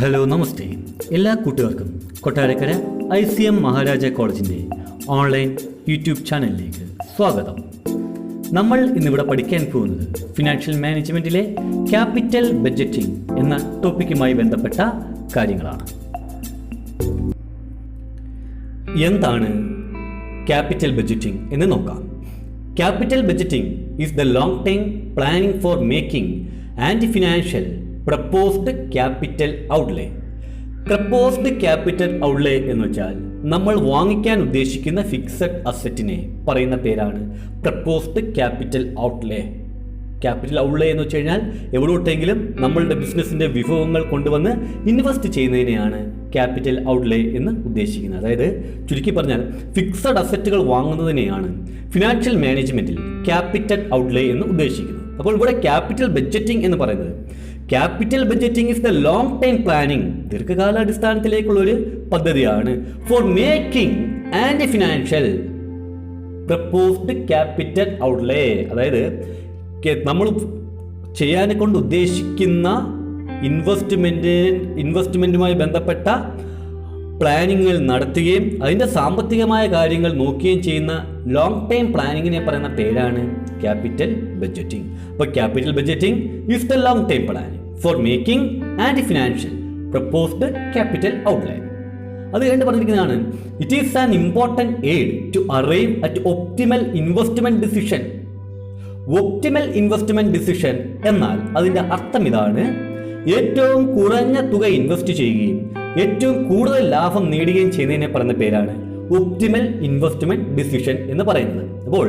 Hello നമസ്തേ എല്ലാ കൂട്ടുകാർക്കും Kottarakkara ICM Maharaja കോളേജിൻ്റെ ഓൺലൈൻ യൂട്യൂബ് ചാനലിലേക്ക് സ്വാഗതം. നമ്മൾ ഇന്നിവിടെ പഠിക്കാൻ പോകുന്നത് ഫിനാൻഷ്യൽ മാനേജ്മെൻറ്റിലെ ക്യാപിറ്റൽ ബഡ്ജറ്റിംഗ് എന്ന ടോപ്പിക്കുമായി ബന്ധപ്പെട്ട കാര്യങ്ങളാണ്. എന്താണ് ക്യാപിറ്റൽ ബഡ്ജറ്റിംഗ് എന്ന് നോക്കാം. Capital budgeting is the long time planning four making and financial proposed capital outlay. Proposed capital outlay എന്ന് വെച്ചാൽ നമ്മൾ വാങ്ങിക്കാൻ ഉദ്ദേശിക്കുന്ന ഫിക്സഡ് അസറ്റിനെ പറയുന്ന പേരാണ് proposed capital outlay. Capital outlay എന്ന് വെച്ച് കഴിഞ്ഞാൽ എവിടോട്ടെങ്കിലും നമ്മളുടെ ബിസിനസ്സിൻ്റെ വിഭവങ്ങൾ കൊണ്ടുവന്ന് ഇൻവെസ്റ്റ് ചെയ്യുന്നതിനെയാണ് ക്യാപിറ്റൽ ഔട്ട്ലേ എന്ന് ഉദ്ദേശിക്കുന്നത്. അതായത് ചുരുക്കി പറഞ്ഞാൽ ഫിക്സഡ് അസറ്റുകൾ വാങ്ങുന്നതിനെയാണ് ഫിനാൻഷ്യൽ മാനേജ്മെൻറ്റിൽ ക്യാപിറ്റൽ ഔട്ട്ലേ എന്ന് ഉദ്ദേശിക്കുന്നത്. അപ്പോൾ ഇവിടെ ക്യാപിറ്റൽ ബഡ്ജറ്റിംഗ് എന്ന് പറയുന്നത് capital budgeting is the long time planning, ദീർഘകാലാടിസ്ഥാനത്തിലേക്കുള്ള ഒരു പദ്ധതിയാണ് for making and financial proposed capital outlay. അതായത് നമ്മൾ ചെയ്യാനെ കൊണ്ട് ഉദ്ദേശിക്കുന്ന ഇൻവെസ്റ്റ്മെൻറ്റുമായി ബന്ധപ്പെട്ട പ്ലാനിങ്ങുകൾ നടത്തുകയും അതിൻ്റെ സാമ്പത്തികമായ കാര്യങ്ങൾ നോക്കുകയും ചെയ്യുന്ന ലോങ് ടൈം പ്ലാനിങ്ങിനെ പറയുന്ന പേരാണ് ക്യാപിറ്റൽ ബഡ്ജറ്റിംഗ്. അപ്പോൾ capital budgeting is the long time planning for making and financial proposed capital outlay. അത് കഴിഞ്ഞ് പറഞ്ഞിരിക്കുന്നതാണ് it is an important aid to arrive at optimal investment decision. Optimal investment decision എന്നാൽ അതിൻ്റെ അർത്ഥം ഇതാണ്: ഏറ്റവും കുറഞ്ഞ തുക ഇൻവെസ്റ്റ് ചെയ്യുകയും ഏറ്റവും കൂടുതൽ ലാഭം നേടുകയും ചെയ്യുന്നതിനെ പറയുന്ന പേരാണ് ഒപ്റ്റിമൽ ഇൻവെസ്റ്റ്മെന്റ് ഡിസിഷൻ എന്ന് പറയുന്നത്. അപ്പോൾ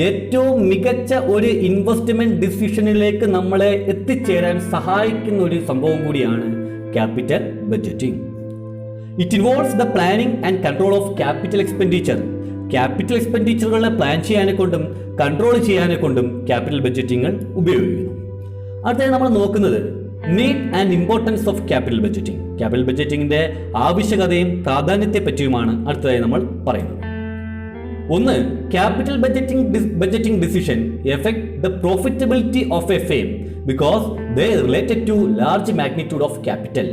ഏറ്റവും മികച്ച ഒരു ഇൻവെസ്റ്റ്മെന്റ് ഡിസിഷനിലേക്ക് നമ്മളെ എത്തിച്ചേരാൻ സഹായിക്കുന്ന ഒരു സംഭവം കൂടിയാണ് capital budgeting. It involves the planning and control of capital expenditure. Capital എക്സ്പെൻഡിച്ചറുകളെ പ്ലാൻ ചെയ്യാനെ കൊണ്ടും കൺട്രോൾ ചെയ്യാനെ കൊണ്ടും ക്യാപിറ്റൽ ബഡ്ജറ്റിംഗ് ഉപയോഗിക്കുന്നു. അടുത്തത് നമ്മൾ നോക്കുന്നത് need and importance of capital budgeting. Capital ബഡ്ജറ്റിംഗിന്റെ ആവശ്യകതയും പ്രാധാന്യത്തെ പറ്റിയുമാണ് അടുത്തതായി നമ്മൾ പറയുന്നത്. ഒന്ന്, capital budgeting decision effect the profitability of a firm because they related to large magnitude of capital.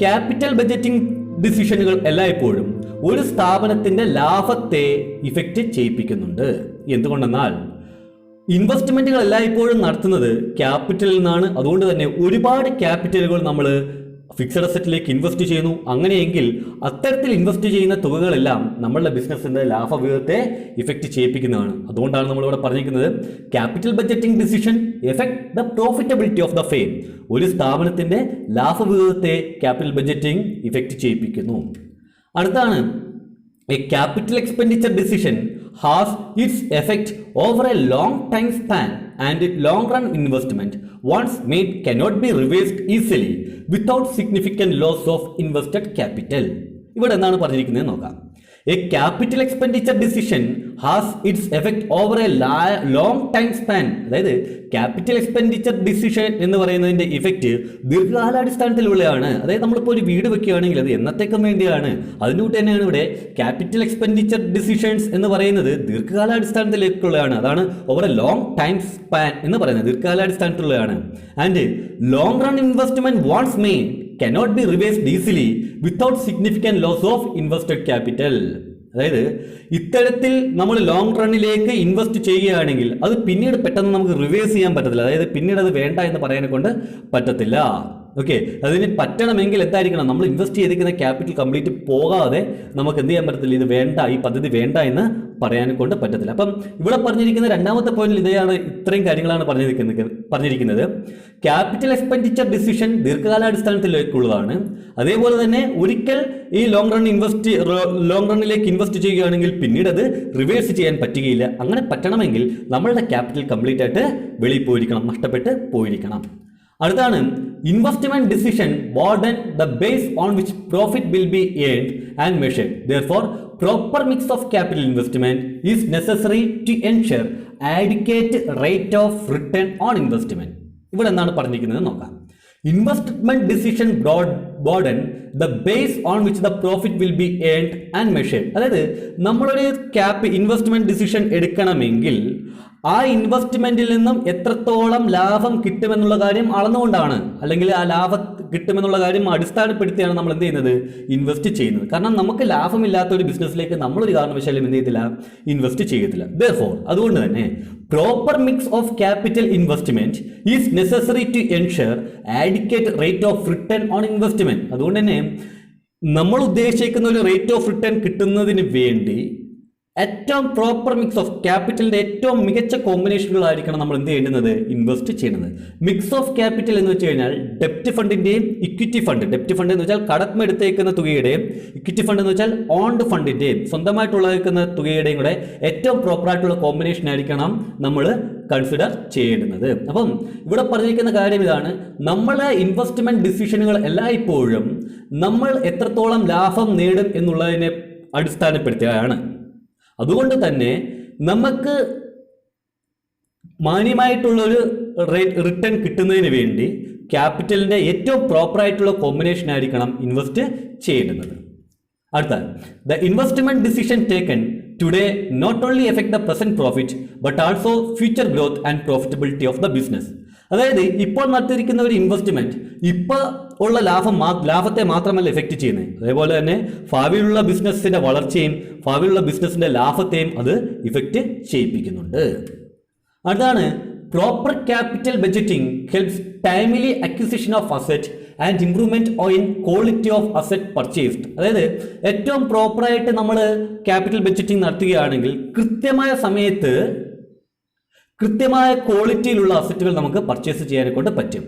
Capital budgeting ഡിസിഷനുകൾ എല്ലായ്പ്പോഴും ഒരു സ്ഥാപനത്തിന്റെ ലാഭത്തെ ഇഫക്റ്റ് ചെയ്യിപ്പിക്കുന്നുണ്ട്. എന്തുകൊണ്ടെന്നാൽ ഇൻവെസ്റ്റ്മെന്റുകൾ എല്ലായ്പ്പോഴും നടത്തുന്നത് ക്യാപിറ്റലിൽ നിന്നാണ്. അതുകൊണ്ട് തന്നെ ഒരുപാട് ക്യാപിറ്റലുകൾ നമ്മൾ ഫിക്സഡ് അസറ്റിലേക്ക് ഇൻവെസ്റ്റ് ചെയ്യുന്നു. അങ്ങനെയെങ്കിൽ അത്തരത്തിൽ ഇൻവെസ്റ്റ് ചെയ്യുന്ന തുകകളെല്ലാം നമ്മളുടെ ബിസിനസ്സിന്റെ ലാഭവിഹിതത്തെ ഇഫക്റ്റ് ചെയ്യിപ്പിക്കുന്നതാണ്. അതുകൊണ്ടാണ് നമ്മളിവിടെ പറഞ്ഞിരിക്കുന്നത് capital budgeting decision effect the profitability of the firm. ഒരു സ്ഥാപനത്തിന്റെ ലാഭവിഹിതത്തെ ക്യാപിറ്റൽ ബഡ്ജറ്റിംഗ് ഇഫക്റ്റ് ചെയ്യിപ്പിക്കുന്നു. അടുത്താണ് a capital expenditure decision has its effect over a long time span and long run investment once made cannot be reversed easily without significant loss of invested capital. ഇവിടെ എന്താണ് പറഞ്ഞിരിക്കുന്നത് നോക്കാം. A capital expenditure decision has its effect over a long time span. അതായത് capital expenditure decision എന്ന് പറയുന്നതിന്റെ effect ദീർഘകാലാടിസ്ഥാനത്തിലുള്ളതാണ്. അതായത് നമ്മളിപ്പോൾ ഒരു വീട് വെക്കുകയാണെങ്കിൽ അത് എന്നത്തേക്കും വേണ്ടിയാണ്. അതിനൂട്ട് തന്നെയാണ് ഇവിടെ ക്യാപിറ്റൽ എക്സ്പെൻഡിച്ചർ ഡിസിഷൻസ് എന്ന് പറയുന്നത് ദീർഘകാലാടിസ്ഥാനത്തിലേക്കുള്ളതാണ്. അതാണ് over a long time span എന്ന് പറയുന്നത് ദീർഘകാലാടിസ്ഥാനത്തിലുള്ളതാണ്. And long run investment once made cannot be reversed easily without significant loss of invested capital. അതായത് ഇത്തരത്തിൽ നമ്മൾ ലോങ് റണ്ണിലേക്ക് ഇൻവെസ്റ്റ് ചെയ്യുകയാണെങ്കിൽ അത് പിന്നീട് പെട്ടെന്ന് നമുക്ക് റിവേഴ്സ് ചെയ്യാൻ പറ്റത്തില്ല. അതായത് പിന്നീട് അത് വേണ്ട എന്ന് പറയാനെ കൊണ്ട് പറ്റത്തില്ല. ഓക്കെ, അതിന് പറ്റണമെങ്കിൽ എന്തായിരിക്കണം, നമ്മൾ ഇൻവെസ്റ്റ് ചെയ്തിരിക്കുന്ന ക്യാപിറ്റൽ കംപ്ലീറ്റ് പോകാതെ നമുക്ക് എന്ത് ചെയ്യാൻ പറ്റത്തില്ല, ഇത് വേണ്ട, ഈ പദ്ധതി വേണ്ട എന്ന് പറയാനെ കൊണ്ട് പറ്റത്തില്ല. അപ്പം ഇവിടെ പറഞ്ഞിരിക്കുന്ന രണ്ടാമത്തെ പോയിന്റിൽ ഇത്രയും കാര്യങ്ങളാണ് പറഞ്ഞിരിക്കുന്നത്. ക്യാപിറ്റൽ എക്സ്പെൻഡിച്ചർ ഡിസിഷൻ ദീർഘകാലാടിസ്ഥാനത്തിലേക്കുള്ളതാണ്. അതേപോലെ തന്നെ ഒരിക്കൽ ഈ ലോങ് റണ്ണിലേക്ക് ഇൻവെസ്റ്റ് ചെയ്യുകയാണെങ്കിൽ പിന്നീട് അത് റിവേഴ്സ് ചെയ്യാൻ പറ്റുകയില്ല. അങ്ങനെ പറ്റണമെങ്കിൽ നമ്മളുടെ ക്യാപിറ്റൽ കംപ്ലീറ്റ് ആയിട്ട് വെളിയിൽ പോയിരിക്കണം, നഷ്ടപ്പെട്ട് പോയിരിക്കണം. അടുത്താണ് investment decision Bourdon the base on which profit will be earned and measured. Therefore, proper mix of capital investment is necessary to ensure adequate rate of return on investment. ഇവിടെ എന്താണ് പറഞ്ഞിരിക്കുന്നത് നോക്കാം. Investment decision Bourdon the base on which the profit will be earned and measured. അതായത് നമ്മളൊരു investment decision എടുക്കണമെങ്കിൽ ആ ഇൻവെസ്റ്റ്മെന്റിൽ നിന്നും എത്രത്തോളം ലാഭം കിട്ടുമെന്നുള്ള കാര്യം അളന്നുകൊണ്ടാണ്, അല്ലെങ്കിൽ ആ ലാഭം കിട്ടുമെന്നുള്ള കാര്യം അടിസ്ഥാനപ്പെടുത്തിയാണ് നമ്മൾ എന്ത് ചെയ്യുന്നത്, ഇൻവെസ്റ്റ് ചെയ്യുന്നത്. കാരണം നമുക്ക് ലാഭമില്ലാത്ത ഒരു ബിസിനസ്സിലേക്ക് നമ്മളൊരു കാരണവശാലും എന്ത് ചെയ്യത്തില്ല, ഇൻവെസ്റ്റ് ചെയ്യത്തില്ല. Therefore, അതുകൊണ്ട് തന്നെ proper mix of capital investment is necessary to ensure adequate rate of return on investment. അതുകൊണ്ട് തന്നെ നമ്മൾ ഉദ്ദേശിക്കുന്ന ഒരു റേറ്റ് ഓഫ് റിട്ടേൺ കിട്ടുന്നതിന് വേണ്ടി ഏറ്റവും പ്രോപ്പർ മിക്സ് ഓഫ് ക്യാപിറ്റലിന്റെ ഏറ്റവും മികച്ച കോമ്പിനേഷനുകളായിരിക്കണം നമ്മൾ എന്ത് ചെയ്യുന്നത്, ഇൻവെസ്റ്റ് ചെയ്യുന്നത്. മിക്സ് ഓഫ് ക്യാപിറ്റൽ എന്ന് വെച്ച് കഴിഞ്ഞാൽ ഡെപ്റ്റ് ഫണ്ടിന്റെയും ഇക്വിറ്റി ഫണ്ട്, ഡെപ്റ്റ് ഫണ്ട് എന്ന് വെച്ചാൽ കടമെടുത്തേക്കുന്ന തുകയുടെയും, ഇക്വിറ്റി ഫണ്ട് എന്ന് വെച്ചാൽ ഓൺഡ് ഫണ്ടിന്റെയും, സ്വന്തമായിട്ടുള്ള തുകയുടെയും കൂടെ ഏറ്റവും പ്രോപ്പർ ആയിട്ടുള്ള കോമ്പിനേഷൻ ആയിരിക്കണം നമ്മൾ കൺസിഡർ ചെയ്യേണ്ടുന്നത്. അപ്പം ഇവിടെ പറഞ്ഞിരിക്കുന്ന കാര്യം ഇതാണ്, നമ്മളെ ഇൻവെസ്റ്റ്മെന്റ് ഡിസിഷനുകൾ എല്ലായ്പ്പോഴും നമ്മൾ എത്രത്തോളം ലാഭം നേടും എന്നുള്ളതിനെ അടിസ്ഥാനപ്പെടുത്തിയാണ്. അതുകൊണ്ട് തന്നെ നമുക്ക് മാന്യമായിട്ടുള്ളൊരു റിട്ടേൺ കിട്ടുന്നതിന് വേണ്ടി ക്യാപിറ്റലിൻ്റെ ഏറ്റവും പ്രോപ്പറായിട്ടുള്ള കോമ്പിനേഷൻ ആയിരിക്കണം ഇൻവെസ്റ്റ് ചെയ്യേണ്ടുന്നത്. അടുത്ത, the investment decision taken today not only effect the present profit but also future growth and profitability of the business. അതായത് ഇപ്പോൾ നടത്തിയിരിക്കുന്ന ഒരു ഇൻവെസ്റ്റ്മെന്റ് ഇപ്പോൾ ഉള്ള ലാഭത്തെ മാത്രമല്ല എഫക്റ്റ് ചെയ്യുന്നത്, അതേപോലെ തന്നെ ഭാവിയിലുള്ള ബിസിനസ്സിന്റെ വളർച്ചയും ഭാവിയിലുള്ള ബിസിനസ്സിന്റെ ലാഭത്തെയും അത് ഇഫക്റ്റ് ചെയ്യിപ്പിക്കുന്നുണ്ട്. അതാണ് proper capital budgeting helps timely acquisition of asset and improvement in quality of asset purchased. അതായത് ഏറ്റവും പ്രോപ്പറായിട്ട് നമ്മൾ ക്യാപിറ്റൽ ബഡ്ജറ്റിംഗ് നടത്തുകയാണെങ്കിൽ കൃത്യമായ സമയത്ത് കൃത്യമായ ക്വാളിറ്റിയിലുള്ള അസറ്റുകൾ നമുക്ക് പർച്ചേസ് ചെയ്യാനെ കൊണ്ട് പറ്റും.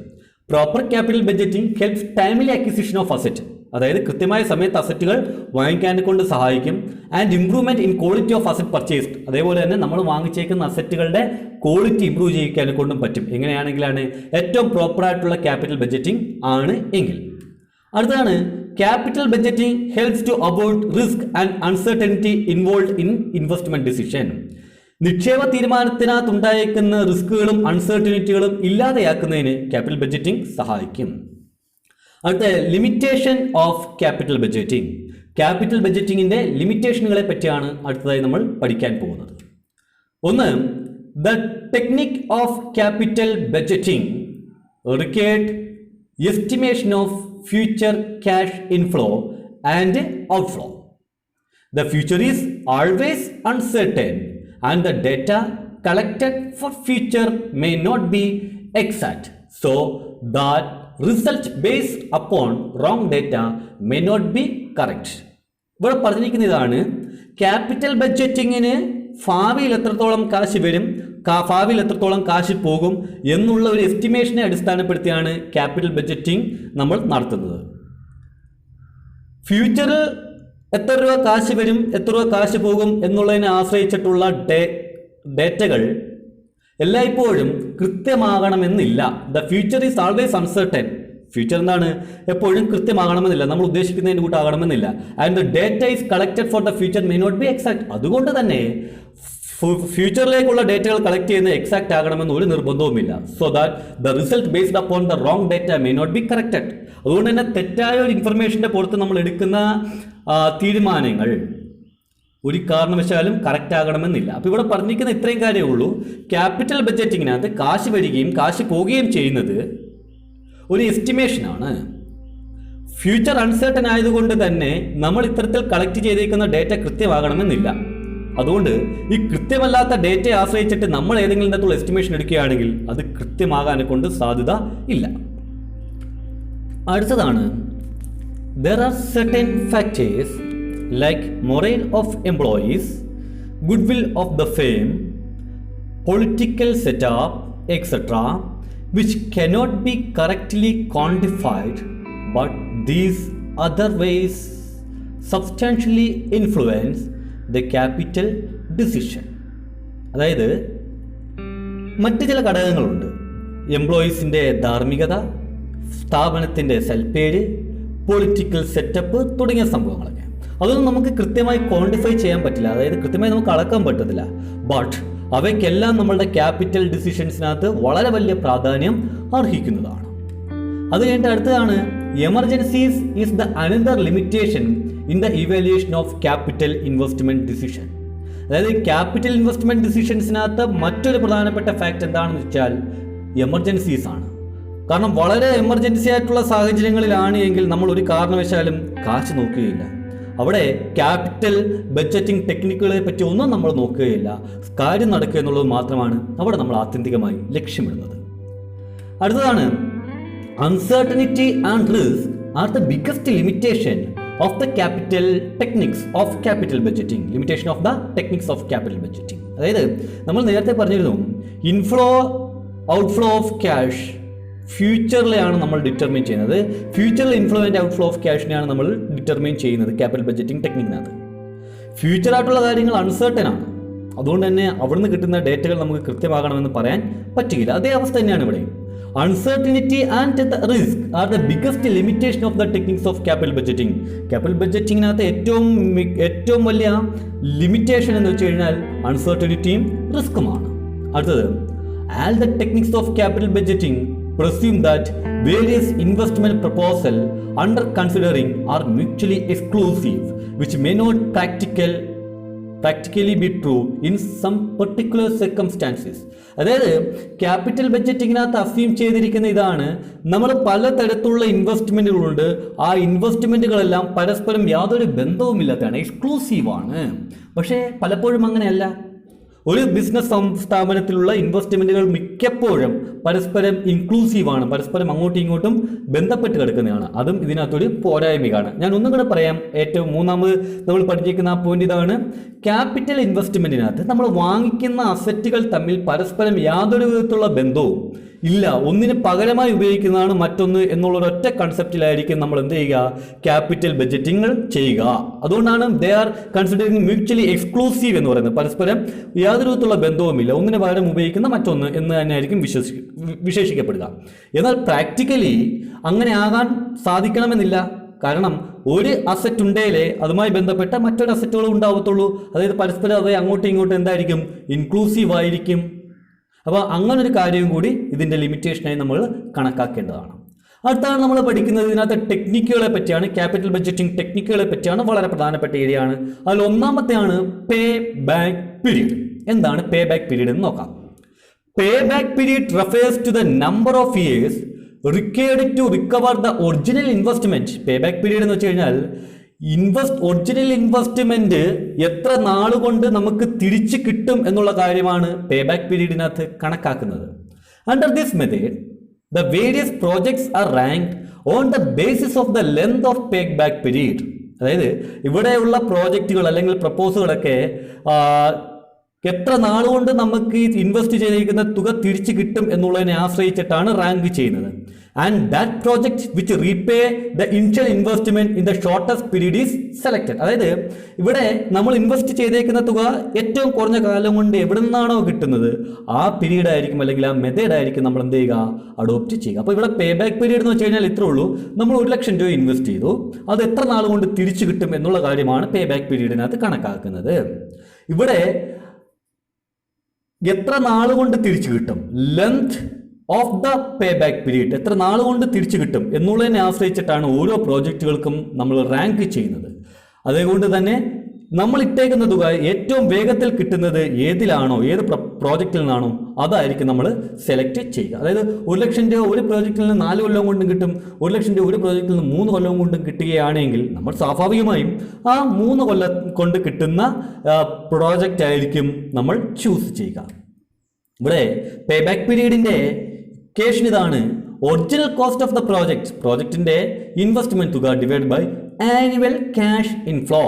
Proper capital budgeting helps timely acquisition of asset, അതായത് കൃത്യമായ സമയത്ത് അസറ്റുകൾ വാങ്ങിക്കാനെ കൊണ്ട് സഹായിക്കും. And improvement in quality of asset purchased, അതേപോലെ തന്നെ നമ്മൾ വാങ്ങിച്ചേക്കുന്ന അസറ്റുകളുടെ ക്വാളിറ്റി ഇംപ്രൂവ് ചെയ്യിക്കാനെ കൊണ്ടും പറ്റും. എങ്ങനെയാണെങ്കിലാണ് ഏറ്റവും പ്രോപ്പറായിട്ടുള്ള ക്യാപിറ്റൽ ബഡ്ജറ്റിംഗ് ആണ് എങ്കിൽ. അടുത്താണ്, capital budgeting helps to avoid risk and uncertainty involve in investment decision. നിക്ഷേപ തീരുമാനത്തിനകത്തുണ്ടായേക്കുന്ന റിസ്കുകളും അൺസർട്ടനിറ്റികളും ഇല്ലാതെയാക്കുന്നതിന് ക്യാപിറ്റൽ ബഡ്ജറ്റിംഗ് സഹായിക്കും. അടുത്ത, limitation of capital budgeting. Capital ബഡ്ജറ്റിംഗിന്റെ ലിമിറ്റേഷനുകളെ പറ്റിയാണ് അടുത്തതായി നമ്മൾ പഠിക്കാൻ പോകുന്നത്. ഒന്ന്, the technique of capital budgeting required estimation of future cash inflow and outflow. The future is always uncertain and the data collected for future may not be exact, so that result based upon wrong data may not be correct. ഇവിടെ പറഞ്ഞിരിക്കുന്നതാണ്, capital ബഡ്ജറ്റിങ്ങിന് ഭാവിയിൽ എത്രത്തോളം കാശ് വരും, ഭാവിയിൽ എത്രത്തോളം കാശ് പോകും എന്നുള്ള ഒരു എസ്റ്റിമേഷനെ അടിസ്ഥാനപ്പെടുത്തിയാണ് ക്യാപിറ്റൽ ബഡ്ജറ്റിംഗ് നമ്മൾ നടത്തുന്നത്. ഫ്യൂച്ചറിൽ എത്ര രൂപ കാശ് വരും, എത്ര രൂപ കാശ് പോകും എന്നുള്ളതിനെ ആശ്രയിച്ചിട്ടുള്ള ഡേറ്റകൾ എല്ലായ്പ്പോഴും കൃത്യമാകണമെന്നില്ല. The future is always uncertain. Future എന്താണ്, എപ്പോഴും കൃത്യമാകണമെന്നില്ല, നമ്മൾ ഉദ്ദേശിക്കുന്നതിന് കൂട്ടാകണമെന്നില്ല. And the data is collected for the future may not be exact. അതുകൊണ്ട് തന്നെ ഫ്യൂച്ചറിലേക്കുള്ള ഡേറ്റകൾ കളക്ട് ചെയ്യുന്നത് എക്സാക്ട് ആകണമെന്ന് ഒരു നിർബന്ധവുമില്ല. So that the result based upon the wrong data may not be corrected. അതുകൊണ്ട് തന്നെ തെറ്റായ ഒരു ഇൻഫർമേഷൻ്റെ പുറത്ത് നമ്മൾ എടുക്കുന്ന തീരുമാനങ്ങൾ ഒരു കാരണവശാലും കറക്റ്റ് ആകണമെന്നില്ല. അപ്പോൾ ഇവിടെ പറഞ്ഞിരിക്കുന്ന ഇത്രയും കാര്യമേ ഉള്ളൂ. ക്യാപിറ്റൽ ബഡ്ജറ്റിങ്ങിനകത്ത് കാശ് വരികയും കാശ് പോവുകയും ചെയ്യുന്നത് ഒരു എസ്റ്റിമേഷനാണ്. ഫ്യൂച്ചർ അൺസർട്ടൻ ആയതുകൊണ്ട് തന്നെ നമ്മൾ ഇത്തരത്തിൽ കളക്ട് ചെയ്തിരിക്കുന്ന ഡേറ്റ കൃത്യമാകണമെന്നില്ല. അതുകൊണ്ട് ഈ കൃത്യമല്ലാത്ത ഡേറ്റയെ ആശ്രയിച്ചിട്ട് നമ്മൾ ഏതെങ്കിലും തരത്തിലുള്ള എസ്റ്റിമേഷൻ എടുക്കുകയാണെങ്കിൽ അത് കൃത്യമാകാനെ കൊണ്ട് സാധ്യത ഇല്ല. അടുത്തതാണ്, there are certain factors like morale of employees, goodwill of the firm, political setup, etc., which cannot be correctly quantified, but these other ways substantially influence the capital decision. അതായത് മറ്റ് ചില ഘടകങ്ങളുണ്ട്. എംപ്ലോയീസിൻ്റെ ധാർമ്മികത, സ്ഥാപനത്തിൻ്റെ സെൽപ്പേര്, പൊളിറ്റിക്കൽ സെറ്റപ്പ് തുടങ്ങിയ സംഭവങ്ങളൊക്കെ. അതൊന്നും നമുക്ക് കൃത്യമായി ക്വാണ്ടിഫൈ ചെയ്യാൻ പറ്റില്ല, അതായത് കൃത്യമായി നമുക്ക് അളക്കാൻ പറ്റത്തില്ല. ബട്ട് അവയ്ക്കെല്ലാം നമ്മളുടെ ക്യാപിറ്റൽ ഡിസിഷൻസിനകത്ത് വളരെ വലിയ പ്രാധാന്യം അർഹിക്കുന്നതാണ്. അത് കഴിഞ്ഞിട്ട് അടുത്തതാണ് emergencies is the another limitation in the evaluation of capital investment decision. അതായത് ക്യാപിറ്റൽ ഇൻവെസ്റ്റ്മെന്റ് ഡിസിഷൻസിനകത്ത് മറ്റൊരു പ്രധാനപ്പെട്ട ഫാക്ട് എന്താണെന്ന് വെച്ചാൽ എമർജൻസീസ് ആണ്. കാരണം വളരെ എമർജൻസി ആയിട്ടുള്ള സാഹചര്യങ്ങളിലാണ് എങ്കിൽ നമ്മൾ ഒരു കാരണവശാലും കാശ് നോക്കുകയില്ല. അവിടെ ക്യാപിറ്റൽ ബഡ്ജറ്റിംഗ് ടെക്നിക്കുകളെ പറ്റി ഒന്നും നമ്മൾ നോക്കുകയില്ല. കാര്യം നടക്കുക എന്നുള്ളത് മാത്രമാണ് അവിടെ നമ്മൾ ആത്യന്തികമായി ലക്ഷ്യമിടുന്നത്. അടുത്തതാണ് uncertainty and risk are the biggest limitation of the capital techniques of capital budgeting. Limitation of the techniques of capital budgeting. അതായത് നമ്മൾ നേരത്തെ പറഞ്ഞിരുന്നു ഇൻഫ്ലോ ഔട്ട്ഫ്ലോ ഓഫ് ക്യാഷ് ഫ്യൂച്ചറിലെയാണ് നമ്മൾ ഡിറ്റർമിൻ ചെയ്യുന്നത്. ഫ്യൂച്ചറിൽ ഇൻഫ്ലോ ആൻഡ് ഔട്ട്ഫ്ലോ ഓഫ് ക്യാഷിനെയാണ് നമ്മൾ ഡിറ്റർമിൻ ചെയ്യുന്നത് capital budgeting ടെക്നിക്കിനകത്ത്. ഫ്യൂച്ചറായിട്ടുള്ള കാര്യങ്ങൾ അൺസർട്ടൻ ആണ്. അതുകൊണ്ട് തന്നെ അവിടുന്ന് കിട്ടുന്ന ഡേറ്റകൾ നമുക്ക് കൃത്യമാകണമെന്ന് പറയാൻ പറ്റുകയില്ല. അതേ അവസ്ഥ തന്നെയാണ് ഇവിടെ. Uncertainty and the risk are the biggest limitation of the techniques of capital budgeting. Capital ബഡ്ജറ്റിങ്ങിനകത്ത് ഏറ്റവും വലിയ ലിമിറ്റേഷൻ എന്ന് വെച്ച് കഴിഞ്ഞാൽ അൺസർട്ടനിറ്റിയും റിസ്ക്കുമാണ്. അടുത്തത് all the techniques of capital budgeting presume that various investment proposals under considering are mutually exclusive, which may not practically be true in some particular circumstances. അതായത് capital ബഡ്ജറ്റിങ്ങിനകത്ത് assume ചെയ്തിരിക്കുന്ന ഇതാണ്, നമ്മൾ പലതരത്തിലുള്ള ഇൻവെസ്റ്റ്മെൻറ്റുകളുണ്ട്. ആ ഇൻവെസ്റ്റ്മെൻറ്റുകളെല്ലാം പരസ്പരം യാതൊരു ബന്ധവുമില്ലാത്തതാണ്, എക്സ്ക്ലൂസീവാണ്. പക്ഷേ പലപ്പോഴും അങ്ങനെയല്ല. ഒരു ബിസിനസ് സ്ഥാപനത്തിലുള്ള ഇൻവെസ്റ്റ്മെൻറ്റുകൾ മിക്കപ്പോഴും പരസ്പരം ഇൻക്ലൂസീവാണ്, പരസ്പരം അങ്ങോട്ടും ഇങ്ങോട്ടും ബന്ധപ്പെട്ട് കിടക്കുന്നതാണ്. അതും ഇതിനകത്തൊരു പോരായ്മയാണ്. ഞാൻ ഒന്നും കൂടെ പറയാം. മൂന്നാമത് നമ്മൾ പഠിച്ചിരിക്കുന്ന ആ പോയിന്റ് ഇതാണ്, ക്യാപിറ്റൽ ഇൻവെസ്റ്റ്മെൻറ്റിനകത്ത് നമ്മൾ വാങ്ങിക്കുന്ന അസറ്റുകൾ തമ്മിൽ പരസ്പരം യാതൊരു വിധത്തിലുള്ള ബന്ധവും ഇല്ല. ഒന്നിന് പകരമായി ഉപയോഗിക്കുന്നതാണ് മറ്റൊന്ന് എന്നുള്ളൊരൊറ്റ കൺസെപ്റ്റിലായിരിക്കും നമ്മൾ എന്ത് ചെയ്യുക, ക്യാപിറ്റൽ ബഡ്ജറ്റിങ്ങൾ ചെയ്യുക. അതുകൊണ്ടാണ് they are considering mutually exclusive എന്ന് പറയുന്നത്. പരസ്പരം യാതൊരു വിധത്തിലുള്ള ബന്ധവുമില്ല, ഒന്നിന് പകരം ഉപയോഗിക്കുന്ന മറ്റൊന്ന് എന്ന് തന്നെയായിരിക്കും വിശേഷിക്കപ്പെടുക. എന്നാൽ പ്രാക്ടിക്കലി അങ്ങനെ ആകാൻ സാധിക്കണമെന്നില്ല. കാരണം ഒരു അസറ്റ് ഉണ്ടെങ്കിലേ അതുമായി ബന്ധപ്പെട്ട മറ്റൊരു അസറ്റുകളും ഉണ്ടാവത്തുള്ളൂ. അതായത് പരസ്പരം അത് അങ്ങോട്ടും ഇങ്ങോട്ടും എന്തായിരിക്കും, ഇൻക്ലൂസീവ് ആയിരിക്കും. അപ്പോൾ അങ്ങനൊരു കാര്യവും കൂടി ഇതിൻ്റെ ലിമിറ്റേഷനായി നമ്മൾ കണക്കാക്കേണ്ടതാണ്. അടുത്താണ് നമ്മൾ പഠിക്കുന്നത് ഇതിനകത്ത് ടെക്നിക്കുകളെ പറ്റിയാണ്. ക്യാപിറ്റൽ ബഡ്ജറ്റിംഗ് ടെക്നിക്കുകളെ പറ്റിയാണ്, വളരെ പ്രധാനപ്പെട്ട ഏരിയയാണ്. അതിൽ ഒന്നാമത്തെയാണ് പേ ബാക്ക് പീരീഡ്. എന്താണ് പേ ബാക്ക് പീരീഡ് എന്ന് നോക്കാം. Pay back period refers to the number of years required to recover the original investment. Pay back period എന്ന് വെച്ച് കഴിഞ്ഞാൽ ഒറിജിനൽ ഇൻവെസ്റ്റ്മെന്റ് എത്ര നാളുകൊണ്ട് നമുക്ക് തിരിച്ചു കിട്ടും എന്നുള്ള കാര്യമാണ് പേ ബാക്ക് പീരീഡിനകത്ത് കണക്കാക്കുന്നത്. Under this method the various projects are ranked on the basis of the length of pay back period. അതായത് ഇവിടെയുള്ള പ്രോജക്റ്റുകൾ അല്ലെങ്കിൽ പ്രപ്പോസലുകളൊക്കെ എത്ര നാളുകൊണ്ട് നമുക്ക് ഇൻവെസ്റ്റ് ചെയ്തിരിക്കുന്ന തുക തിരിച്ചു കിട്ടും എന്നുള്ളതിനെ ആശ്രയിച്ചിട്ടാണ് റാങ്ക് ചെയ്യുന്നത്. And that project which repay the initial investment in the shortest period is selected. അതായത് ഇവിടെ നമ്മൾ ഇൻവെസ്റ്റ് ചെയ്തേക്കുന്ന തുക ഏറ്റവും കുറഞ്ഞ കാലം കൊണ്ട് എവിടെ നിന്നാണോ കിട്ടുന്നത് ആ പീരീഡ് ആയിരിക്കും, അല്ലെങ്കിൽ ആ മെത്തേഡ് ആയിരിക്കും നമ്മൾ എന്ത് ചെയ്യുക, അഡോപ്റ്റ് ചെയ്യുക. അപ്പോൾ ഇവിടെ പേ ബാക്ക് പീരീഡ് എന്ന് വെച്ച് കഴിഞ്ഞാൽ ഇത്രേ ഉള്ളൂ. നമ്മൾ 1 ലക്ഷം രൂപ ഇൻവെസ്റ്റ് ചെയ്തു, അത് എത്ര നാൾ കൊണ്ട് തിരിച്ചു കിട്ടും എന്നുള്ള കാര്യമാണ് പേ ബാക്ക് പീരീഡിനകത്ത് കണക്കാക്കുന്നത്. ഇവിടെ എത്ര നാളുകൊണ്ട് തിരിച്ചു കിട്ടും, length of the pay back period, എത്ര നാളുകൊണ്ട് തിരിച്ചു കിട്ടും എന്നുള്ളതിനെ ആശ്രയിച്ചിട്ടാണ് ഓരോ പ്രോജക്റ്റുകൾക്കും നമ്മൾ റാങ്ക് ചെയ്യുന്നത്. അതുകൊണ്ട് തന്നെ നമ്മൾ ഇട്ടേക്കുന്ന തുക ഏറ്റവും വേഗത്തിൽ കിട്ടുന്നത് ഏതിലാണോ, ഏത് പ്രോജക്റ്റിൽ നിന്നാണോ അതായിരിക്കും നമ്മൾ സെലക്ട് ചെയ്യുക. അതായത് 1 ലക്ഷം രൂപ ഒരു പ്രോജക്റ്റിൽ നിന്ന് 4 കൊല്ലം കൊണ്ടും കിട്ടും, 1 ലക്ഷം രൂപ ഒരു പ്രോജക്റ്റിൽ നിന്ന് 3 കൊല്ലം കൊണ്ടും കിട്ടുകയാണെങ്കിൽ നമ്മൾ സ്വാഭാവികമായും ആ 3 കൊല്ലം കൊണ്ട് കിട്ടുന്ന പ്രോജക്റ്റ് ആയിരിക്കും നമ്മൾ ചൂസ് ചെയ്യുക. ഇവിടെ പേ ബാക്ക് പീരീഡിൻ്റെ ഇക്വേഷൻ ഇതാണ്, ഒറിജിനൽ കോസ്റ്റ് ഓഫ് ദ പ്രോജക്റ്റിൻ്റെ ഇൻവെസ്റ്റ്മെന്റ് തുക divide by annual cash inflow.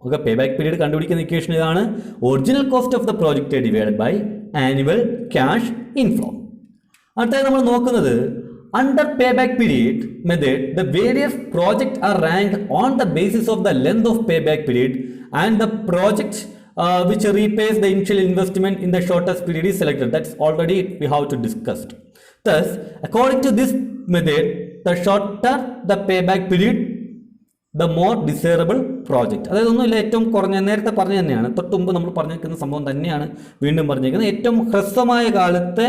Okay, pay back period കണ്ടുപിടിക്കുന്ന ഇക്വേഷൻ ഇതാണ്, original cost of the project divide by annual cash inflow. അടുത്തായി നമ്മൾ നോക്കുന്നത് under payback period method the various projects are ranked on the basis of the length of payback period and the project which repays the initial investment in the shortest period is selected. That's already we have to discussed. Thus according to this method the shorter the payback period the more desirable project. അതായത് ഒന്നുമില്ല, ഏറ്റവും കുറഞ്ഞ, നേരത്തെ പറഞ്ഞു തന്നെയാണ്, തൊട്ട് മുമ്പ് നമ്മൾ പറഞ്ഞിരിക്കുന്ന സംഭവം തന്നെയാണ് വീണ്ടും പറഞ്ഞിരിക്കുന്നത്. ഏറ്റവും ഹ്രസ്വമായ കാലത്തെ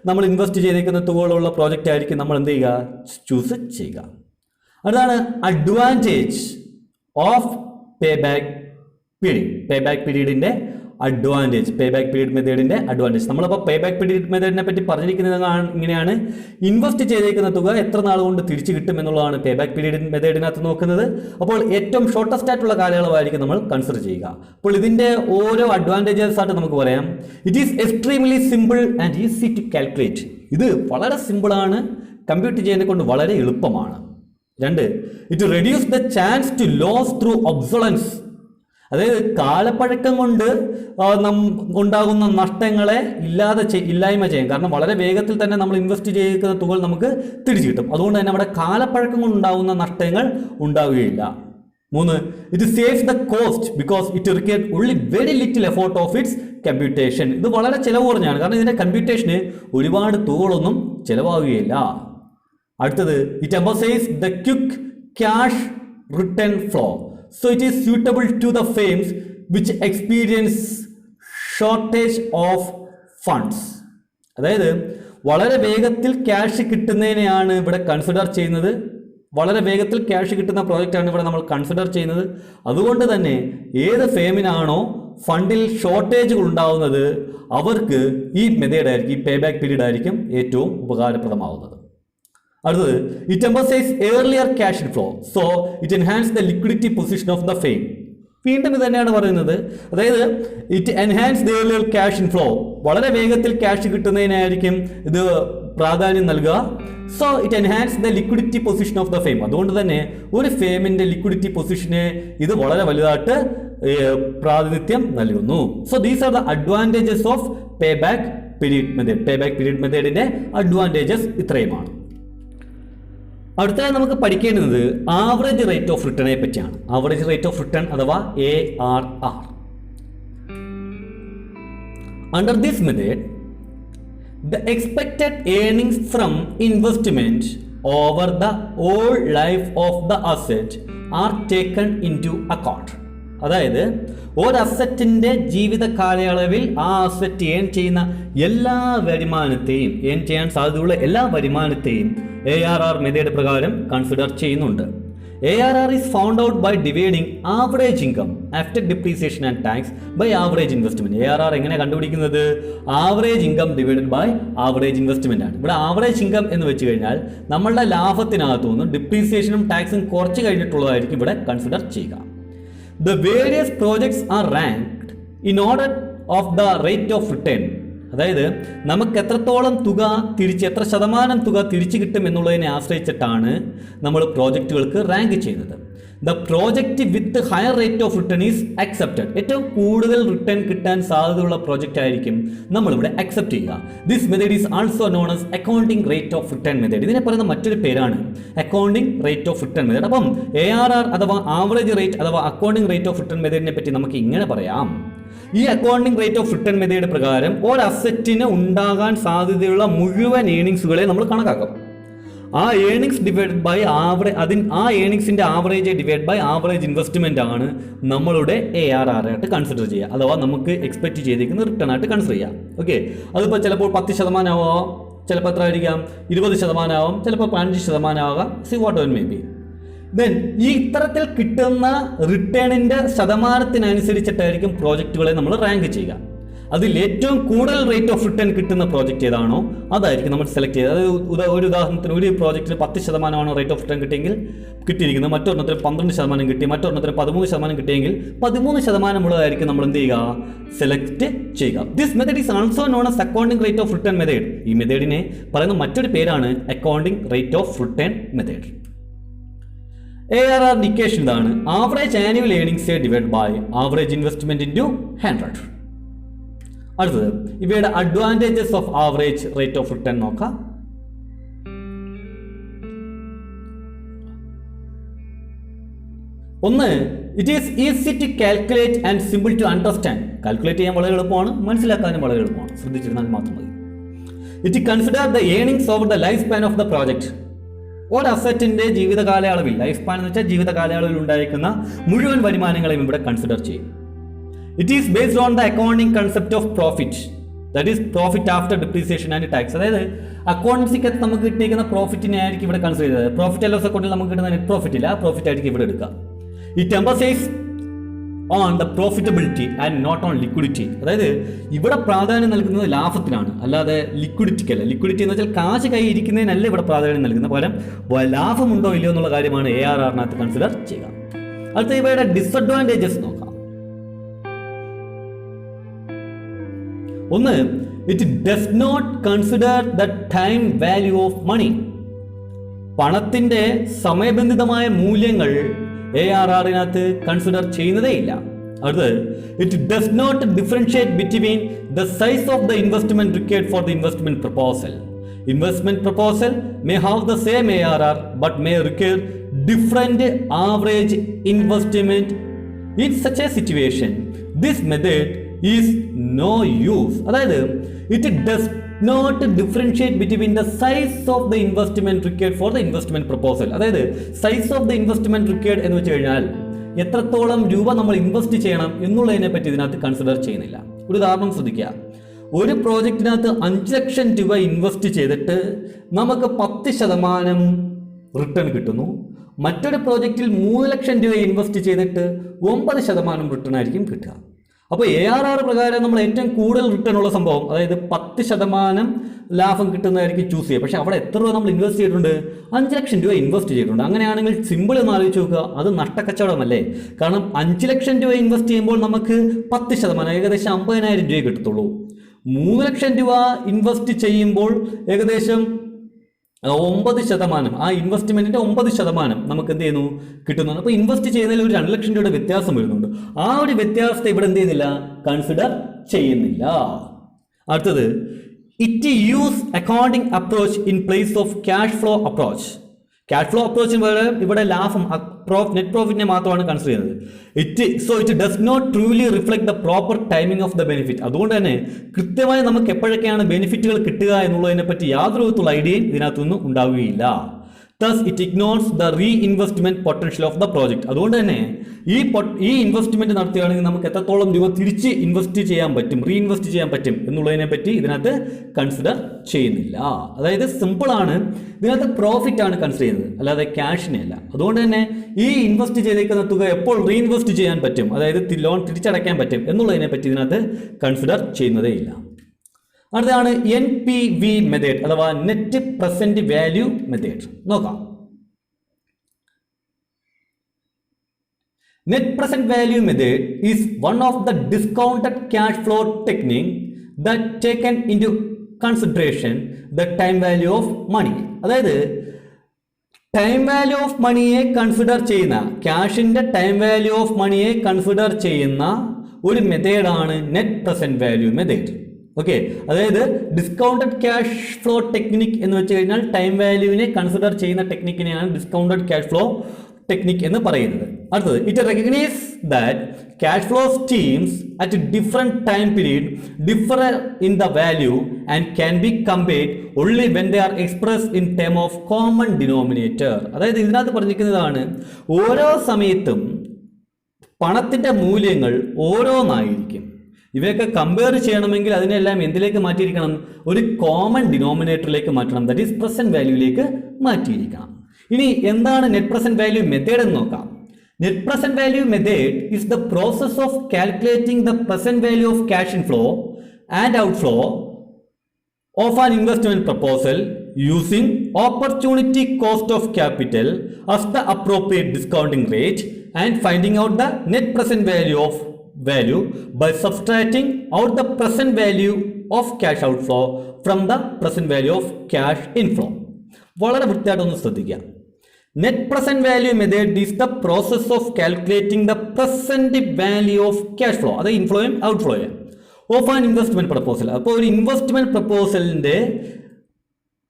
നമ്മൾ ഇൻവെസ്റ്റ് ചെയ്തിരിക്കുന്ന തുകകളുള്ള പ്രോജക്റ്റ് ആയിരിക്കും നമ്മൾ എന്ത് ചെയ്യുക, ചൂസ് ചെയ്യുക. അതാണ് advantage of pay back period. Pay back പീരീഡിന്റെ അഡ്വാൻറ്റേജ്, പേ ബാക്ക് പീരീഡ് മെത്തേഡിന്റെ അഡ്വാൻറ്റേജ്. നമ്മളിപ്പോൾ പേ ബാക്ക് പീരീഡ് മെത്തേഡിനെ പറ്റി പറഞ്ഞിരിക്കുന്നത് ഇങ്ങനെയാണ്: ഇൻവെസ്റ്റ് ചെയ്തേക്കുന്ന തുക എത്ര നാൾ കൊണ്ട് തിരിച്ചു കിട്ടും എന്നുള്ളതാണ് പേ ബാക്ക് പീരീഡ് മെത്തേഡിനകത്ത് നോക്കുന്നത്. അപ്പോൾ ഏറ്റവും ഷോർട്ടസ്റ്റ് ആയിട്ടുള്ള കാലയളവായിരിക്കും നമ്മൾ കൺസിഡർ ചെയ്യുക. അപ്പോൾ ഇതിന്റെ ഓരോ അഡ്വാൻറ്റേജസ് ആയിട്ട് നമുക്ക് പറയാം. It is extremely simple and easy to calculate. ഇത് വളരെ സിമ്പിളാണ്, കമ്പ്യൂട്ട് ചെയ്യുന്നതിനെ കൊണ്ട് വളരെ എളുപ്പമാണ്. 2, it reduce the chance to loss through obsolescence. അതായത് കാലപ്പഴക്കം കൊണ്ട് ഉണ്ടാകുന്ന നഷ്ടങ്ങളെ ഇല്ലായ്മ ചെയ്യും. കാരണം വളരെ വേഗത്തിൽ തന്നെ നമ്മൾ ഇൻവെസ്റ്റ് ചെയ്യുന്ന തുക നമുക്ക് തിരിച്ചു കിട്ടും. അതുകൊണ്ട് തന്നെ അവിടെ കാലപ്പഴക്കം കൊണ്ടുണ്ടാകുന്ന നഷ്ടങ്ങൾ ഉണ്ടാവുകയില്ല. 3, it saves the cost because it require only very little effort of its computation. ഇത് വളരെ ചിലവ് കുറഞ്ഞാണ്, കാരണം ഇതിന്റെ കമ്പ്യൂട്ടേഷന് ഒരുപാട് തുകകളൊന്നും ചിലവാകുകയില്ല. അടുത്തത്, it emphasise the quick cash return flow. So it is suitable to the firms which experience shortage of funds. അതായത് വളരെ വേഗത്തിൽ ക്യാഷ് കിട്ടുന്നതിനെയാണ് ഇവിടെ കൺസിഡർ ചെയ്യുന്നത്. വളരെ വേഗത്തിൽ ക്യാഷ് കിട്ടുന്ന പ്രോജക്റ്റാണ് ഇവിടെ നമ്മൾ കൺസിഡർ ചെയ്യുന്നത്. അതുകൊണ്ട് തന്നെ ഏത് ഫേമിനാണോ ഫണ്ടിൽ ഷോർട്ടേജുകൾ ഉണ്ടാവുന്നത് അവർക്ക് ഈ മെത്തേഡായിരിക്കും, ഈ പേ ബാക്ക് പീരീഡ് ആയിരിക്കും ഏറ്റവും ഉപകാരപ്രദമാവുന്നത്. അടുത്തത്, it emphasise earlier cash flow, so it enhance the liquidity position of the firm. വീണ്ടും ഇത് തന്നെയാണ് പറയുന്നത്. അതായത് it enhance the earlier cash inflow, വളരെ വേഗത്തിൽ ക്യാഷ് കിട്ടുന്നതിനായിരിക്കും ഇത് പ്രാധാന്യം നൽകുക. So it enhance the liquidity position of the firm. അതുകൊണ്ട് തന്നെ ഒരു ഫേമിന്റെ ലിക്വിഡിറ്റി പൊസിഷന് ഇത് വളരെ വലുതായിട്ട് പ്രാതിനിധ്യം നൽകുന്നു. So these are the advantages of pay back period method. Pay back period മെത്തേഡിന്റെ അഡ്വാൻറ്റേജസ് ഇത്രയുമാണ്. അടുത്തതായി നമുക്ക് പഠിക്കേണ്ടത് ആവറേജ് റേറ്റ് ഓഫ് റിട്ടേണിനെ പറ്റിയാണ്. ആവറേജ് റേറ്റ് ഓഫ് റിട്ടേൺ അഥവാ ARR. Under this method, the expected earnings from investment over the whole life of the asset are taken into account. അതായത് ഒരു അസറ്റിന്റെ ജീവിത കാലയളവിൽ ആ അസറ്റ് ഏൺ ചെയ്യുന്ന എല്ലാ വരുമാനത്തെയും, ഏൺ ചെയ്യാൻ സാധ്യതയുള്ള എല്ലാ വരുമാനത്തെയും ARR മെത്തേഡ് പ്രകാരം കൺസിഡർ ചെയ്യുന്നുണ്ട്. ARR is found out by dividing average income after depreciation and tax by average investment. ARR എങ്ങനെ കണ്ടുപിടിക്കുന്നത്? Average income divided by average investment ആണ്. ഇവിടെ ആവറേജ് ഇൻകം എന്ന് വെച്ച് കഴിഞ്ഞാൽ നമ്മളുടെ ലാഭത്തിനകത്തു നിന്നും ഡിപ്രീസിയേഷനും ടാക്സും കുറച്ച് കഴിഞ്ഞിട്ടുള്ളതായിരിക്കും ഇവിടെ കൺസിഡർ ചെയ്യുക. The various projects are ranked in order of the rate of return. അതായത് നമുക്ക് എത്രത്തോളം തുക എത്ര ശതമാനം തുക തിരിച്ചു കിട്ടും എന്നുള്ളതിനെ ആശ്രയിച്ചിട്ടാണ് നമ്മൾ പ്രോജക്റ്റുകൾക്ക് റാങ്ക് ചെയ്യുന്നത്. The project with higher rate of return is accepted. ഏറ്റവും കൂടുതൽ റിട്ടേൺ കിട്ടാൻ സാധ്യതയുള്ള പ്രോജക്റ്റ് ആയിരിക്കും നമ്മളിവിടെ അക്സെപ്റ്റ് ചെയ്യുക. This method is also known as accounting rate of return method. ഇതിനെ പറയുന്ന മറ്റൊരു പേരാണ് accounting rate of return method. അപ്പം ARR അഥവാ ആവറേജ് റേറ്റ് അഥവാ അക്കൗണ്ടിംഗ് റേറ്റ് ഓഫ് റിട്ടേൺ മെത്തേഡിനെ പറ്റി നമുക്ക് ഇങ്ങനെ പറയാം. ഈ accounting rate of return method പ്രകാരം ഒരു അസറ്റിന് ഉണ്ടാകാൻ സാധ്യതയുള്ള മുഴുവൻ ഏണിങ്സുകളെ നമ്മൾ കണക്കാക്കും. ആ ഏണിങ്സ് ഡിവൈഡ് ബൈ ആ ഏണിങ്സിന്റെ average divide by average investment ആണ് നമ്മളുടെ ARR ആയിട്ട് കൺസിഡർ ചെയ്യുക. അഥവാ നമുക്ക് എക്സ്പെക്ട് ചെയ്തിരിക്കുന്ന റിട്ടേൺ ആയിട്ട് കൺസിഡർ ചെയ്യാം. ഓക്കെ, അതിപ്പോൾ ചിലപ്പോൾ 10% ആവാം, ചിലപ്പോൾ എത്ര ആയിരിക്കാം, 20% ആവാം, ചിലപ്പോൾ 15% ആകാം. See what ever may be. Then ഈ ഇത്തരത്തിൽ കിട്ടുന്ന റിട്ടേണിന്റെ ശതമാനത്തിനനുസരിച്ചിട്ടായിരിക്കും പ്രോജക്റ്റുകളെ നമ്മൾ റാങ്ക് ചെയ്യുക. അതിൽ ഏറ്റവും കൂടുതൽ റേറ്റ് ഓഫ് റിട്ടേൺ കിട്ടുന്ന പ്രോജക്റ്റ് ഏതാണോ അതായിരിക്കും നമ്മൾ സെലക്ട് ചെയ്യുക. അതായത് ഒരു ഉദാഹരണത്തിന് ഒരു പ്രോജക്റ്റിന് 10% റേറ്റ് ഓഫ് റിട്ടേൺ കിട്ടിയിരിക്കുന്നത്, മറ്റൊരെണ്ണത്തിന് 12% കിട്ടി, മറ്റൊരെണ്ണത്തിന് 13% കിട്ടിയെങ്കിൽ 13% ഉള്ളതായിരിക്കും നമ്മൾ എന്ത് ചെയ്യുക, സെലക്ട് ചെയ്യുക. This method is also known as accounting rate of return method. ഈ മെത്തേഡിനെ പറയുന്ന മറ്റൊരു പേരാണ് accounting rate of return method. ARR equation ഇതാണ്: average annual earnings divide by average investment into 100. അടുത്തത് ഇവയുടെ advantages of average rate of return നോക്കാം. ഒന്ന്, it is easy to calculate and simple to understand. Calculate ചെയ്യാൻ വളരെ എളുപ്പമാണ്, മനസ്സിലാക്കാനും വളരെ എളുപ്പമാണ്. ശ്രദ്ധിച്ചിരുന്നാൽ മാത്രം മതി. It consider the earnings over the life span of the project. ഒരു അസറ്റിന്റെ ജീവിത കാലയളവിൽ, ലൈഫ് സ്പാൻ എന്ന് വെച്ചാൽ ജീവിത കാലയളവിൽ ഉണ്ടായിരിക്കുന്ന മുഴുവൻ വരുമാനങ്ങളെയും ഇവിടെ കൺസിഡർ ചെയ്യും. It is based on the accounting concept of profit. That is profit after depreciation and tax. അതായത് അക്കൗണ്ടൻസിക്കകത്ത് നമുക്ക് കിട്ടിയിരിക്കുന്ന പ്രോഫിറ്റിനെ ആയിരിക്കും ഇവിടെ കൺസിഡർ ചെയ്തത്. പ്രോഫിറ്റ് ആൻഡ് ലോസ് അക്കൗണ്ടിൽ നമുക്ക് കിട്ടുന്ന നെറ്റ് പ്രോഫിറ്റ് ഇല്ല, പ്രോഫിറ്റ് ആയിരിക്കും ഇവിടെ എടുക്കുക. It emphasise on the profitability and not on liquidity. അതായത് ഇവിടെ പ്രാധാന്യം നൽകുന്നത് ലാഭത്തിനാണ്, അല്ലാതെ ലിക്വിഡിറ്റിക്കല്ല. ലിക്വിഡിറ്റി എന്ന് വെച്ചാൽ കാശ് കൈ ഇരിക്കുന്നതിനല്ല ഇവിടെ പ്രാധാന്യം നൽകുന്നത്, പകരം ലാഭമുണ്ടോ ഇല്ലയോ എന്നുള്ള കാര്യമാണ് ARRനകത്ത് കൺസിഡർ ചെയ്യുക. അടുത്ത ഇവയുടെ ഡിസഡ്വാൻറ്റേജസ് നോക്കാം. ഒന്ന്, it does not consider the time value of money. പണത്തിന്റെ സമയബന്ധിതമായ മൂല്യങ്ങൾ ARRനകത്ത് കൺസിഡർ ചെയ്യുന്നതേ ഇല്ല. അടുത്തത്, it does not differentiate between the size of the investment required for the investment proposal. Investment proposal may have the same ARR but may require different average investment. In such a situation this method is no use. അതായത് it does not differentiate between the size of the investment required for the investment proposal. അതായത് size of the investment required എന്ന് വെച്ച് കഴിഞ്ഞാൽ എത്രത്തോളം രൂപ നമ്മൾ invest ചെയ്യണം എന്നുള്ളതിനെ പറ്റി ഇതിനകത്ത് കൺസിഡർ ചെയ്യുന്നില്ല. ഒരു ഉദാഹരണം ശ്രദ്ധിക്കുക. ഒരു പ്രോജക്റ്റിനകത്ത് 5 ലക്ഷം രൂപ ഇൻവെസ്റ്റ് ചെയ്തിട്ട് നമുക്ക് 10% റിട്ടേൺ കിട്ടുന്നു. മറ്റൊരു പ്രോജക്റ്റിൽ 3 ലക്ഷം രൂപ ഇൻവെസ്റ്റ് ചെയ്തിട്ട് 9% റിട്ടേൺ ആയിരിക്കും കിട്ടുക. അപ്പോൾ ARR പ്രകാരം നമ്മൾ ഏറ്റവും കൂടുതൽ റിട്ടേൺ ഉള്ള സംഭവം, അതായത് 10% ലാഭം കിട്ടുന്നതായിരിക്കും ചൂസ് ചെയ്യുക. പക്ഷേ അവിടെ എത്ര രൂപ നമ്മൾ ഇൻവെസ്റ്റ് ചെയ്തിട്ടുണ്ട്? 5 ലക്ഷം രൂപ ഇൻവെസ്റ്റ് ചെയ്തിട്ടുണ്ട്. അങ്ങനെയാണെങ്കിൽ സിമ്പിൾ ഒന്ന് ആലോചിച്ച് നോക്കുക, അത് നഷ്ടക്കച്ചവടമല്ലേ? കാരണം 5 ലക്ഷം രൂപ ഇൻവെസ്റ്റ് ചെയ്യുമ്പോൾ നമുക്ക് 10%, ഏകദേശം 50,000 രൂപയെ കിട്ടത്തുള്ളൂ. 3 ലക്ഷം രൂപ ഇൻവെസ്റ്റ് ചെയ്യുമ്പോൾ ഏകദേശം 9%, ആ ഇൻവെസ്റ്റ്മെന്റിന്റെ 9% നമുക്ക് എന്ത് ചെയ്യുന്നു കിട്ടുന്നുണ്ട്. അപ്പോൾ ഇൻവെസ്റ്റ് ചെയ്യുന്നതിൽ ഒരു 2 ലക്ഷം രൂപയുടെ വ്യത്യാസം വരുന്നുണ്ട്. ആ ഒരു വ്യത്യാസത്തെ ഇവിടെ എന്ത് ചെയ്യുന്നില്ല, കൺസിഡർ ചെയ്യുന്നില്ല. അടുത്തത്, it use accounting approach in place of cash flow approach. Cash flow അപ്രോച്ചിന് പകരം ഇവിടെ ലാഭം നെറ്റ് പ്രോഫിറ്റിനെ മാത്രമാണ് കൺസിഡർ ചെയ്യുന്നത്. It does not truly reflect the proper timing of the benefit. അതുകൊണ്ട് തന്നെ കൃത്യമായി നമുക്ക് എപ്പോഴൊക്കെയാണ് ബെനിഫിറ്റുകൾ കിട്ടുക എന്നുള്ളതിനെ പറ്റി യാതൊരു വിധത്തിലുള്ള ഐഡിയയും ഇതിനകത്തൊന്നും ഉണ്ടാവുകയില്ല. Thus it ignores the reinvestment potential of the project. അതുകൊണ്ട് തന്നെ ഈ ഇൻവെസ്റ്റ്മെന്റ് നടത്തുകയാണെങ്കിൽ നമുക്ക് എത്രത്തോളം രൂപ തിരിച്ച് ഇൻവെസ്റ്റ് ചെയ്യാൻ പറ്റും, റീഇൻവെസ്റ്റ് ചെയ്യാൻ പറ്റും എന്നുള്ളതിനെ പറ്റി ഇതിനകത്ത് കൺസിഡർ ചെയ്യുന്നില്ല. അതായത് സിമ്പിളാണ്, ഇതിനകത്ത് പ്രോഫിറ്റ് ആണ് കൺസിഡർ ചെയ്യുന്നത്, അല്ലാതെ ക്യാഷിനെ അല്ല. അതുകൊണ്ട് തന്നെ ഈ ഇൻവെസ്റ്റ് ചെയ്തേക്കുന്ന തുക എപ്പോൾ റീഇൻവെസ്റ്റ് ചെയ്യാൻ പറ്റും, അതായത് ലോൺ തിരിച്ചടയ്ക്കാൻ പറ്റും എന്നുള്ളതിനെ പറ്റി ഇതിനകത്ത് കൺസിഡർ ചെയ്യുന്നതേ ഇല്ല. അടുത്തതാണ് NPV മെത്തേഡ് അഥവാ നെറ്റ് പ്രസന്റ് വാല്യൂ മെത്തേഡ്. നോക്കാം. Net present value method is one of the discounted cash flow technique that taken into consideration the time value of money. അതായത് ടൈം വാല്യൂ ഓഫ് മണിയെ consider ചെയ്യുന്ന, ക്യാഷിന്റെ time value of മണിയെ consider ചെയ്യുന്ന ഒരു മെത്തേഡാണ് net present value method. Okay, അതായത് discounted cash flow technique എന്ന് വെച്ച് കഴിഞ്ഞാൽ ടൈം വാല്യൂവിനെ കൺസിഡർ ചെയ്യുന്ന ടെക്നിക്കിനെയാണ് ഡിസ്കൗണ്ടഡ് ക്യാഷ് ഫ്ലോ ടെക്നിക് എന്ന് പറയുന്നത്. അടുത്തത്, it recognise that cash flow schemes at different time period differ in the value and can be compared only when they are expressed in term of common denominator. അതായത് ഇതിനകത്ത് പറഞ്ഞിരിക്കുന്നതാണ്, ഓരോ സമയത്തും പണത്തിന്റെ മൂല്യങ്ങൾ ഓരോന്നായിരിക്കും. ഇവയൊക്കെ കമ്പയർ ചെയ്യണമെങ്കിൽ അതിനെല്ലാം എന്തിലേക്ക് മാറ്റിയിരിക്കണം? ഒരു കോമൺ ഡിനോമിനേറ്ററിലേക്ക് മാറ്റണം, ദാറ്റ് ഈസ് പ്രസന്റ് വാല്യൂയിലേക്ക് മാറ്റിയിരിക്കണം. ഇനി എന്താണ് നെറ്റ് പ്രസന്റ് വാല്യൂ മെത്തേഡ് എന്ന് നോക്കാം. Net present value method is the process of calculating the present value of cash inflow and outflow of an investment proposal using opportunity cost of capital as the appropriate discounting rate and finding out the net present value by subtracting out the present value of cash outflow from the present value of cash inflow. വളരെ വൃത്തിയായിട്ടൊന്ന് ശ്രദ്ധിക്കുക. Net present value method is the process of calculating the present value of cash flow, അത് ഇൻഫ്ലോയും ഔട്ട്ഫ്ലോയും of an investment proposal. അപ്പോൾ ഒരു investment പ്രപ്പോസലിന്റെ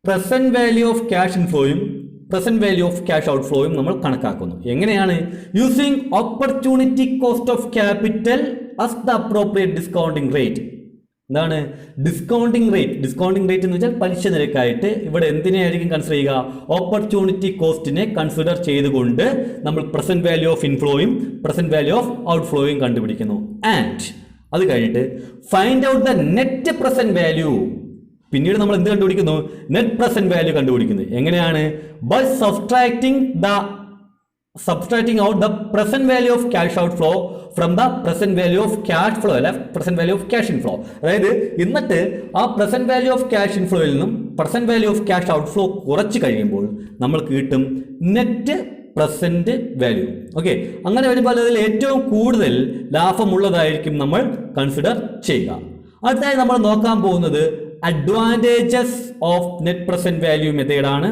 present value of cash ഇൻഫ്ലോയും പ്രസന്റ് വാല്യൂ ഓഫ് ക്യാഷ് ഔട്ട്ഫ്ലോയും നമ്മൾ കണക്കാക്കുന്നു. എങ്ങനെയാണ്? Using opportunity cost of capital as the appropriate discounting rate. എന്താണ് ഡിസ്കൗണ്ടിങ് റേറ്റ്? ഡിസ്കൗണ്ടിങ് റേറ്റ് എന്ന് വെച്ചാൽ പലിശ നിരക്കായിട്ട് ഇവിടെ എന്തിനെയായിരിക്കും കൺസിഡർ ചെയ്യുക? ഓപ്പർച്യൂണിറ്റി കോസ്റ്റിനെ കൺസിഡർ ചെയ്തുകൊണ്ട് നമ്മൾ പ്രസന്റ് വാല്യൂ ഓഫ് ഇൻഫ്ലോയും പ്രസന്റ് വാല്യൂ ഓഫ് ഔട്ട്ഫ്ലോയും കണ്ടുപിടിക്കുന്നു. ആൻഡ് അത് കഴിഞ്ഞിട്ട് find out the net present value. പിന്നീട് നമ്മൾ എന്ത് കണ്ടുപിടിക്കുന്നു? നെറ്റ് പ്രസന്റ് വാല്യൂ കണ്ടുപിടിക്കുന്നത് എങ്ങനെയാണ്? By subtracting out the present value of cash outflow from the present value of cash flow, അല്ല present value of cash inflow. അതായത് എന്നിട്ട് ആ present value of cash inflowയിൽ നിന്നും present value of cash outflow കുറച്ച് കഴിയുമ്പോൾ നമ്മൾക്ക് കിട്ടും നെറ്റ് പ്രസന്റ് വാല്യൂ. ഓക്കെ, അങ്ങനെ വരുമ്പോൾ അതിൽ ഏറ്റവും കൂടുതൽ ലാഭമുള്ളതായിരിക്കും നമ്മൾ കൺസിഡർ ചെയ്യുക. അടുത്തായി നമ്മൾ നോക്കാൻ പോകുന്നത് advantages of net present value മെത്തേഡാണ്.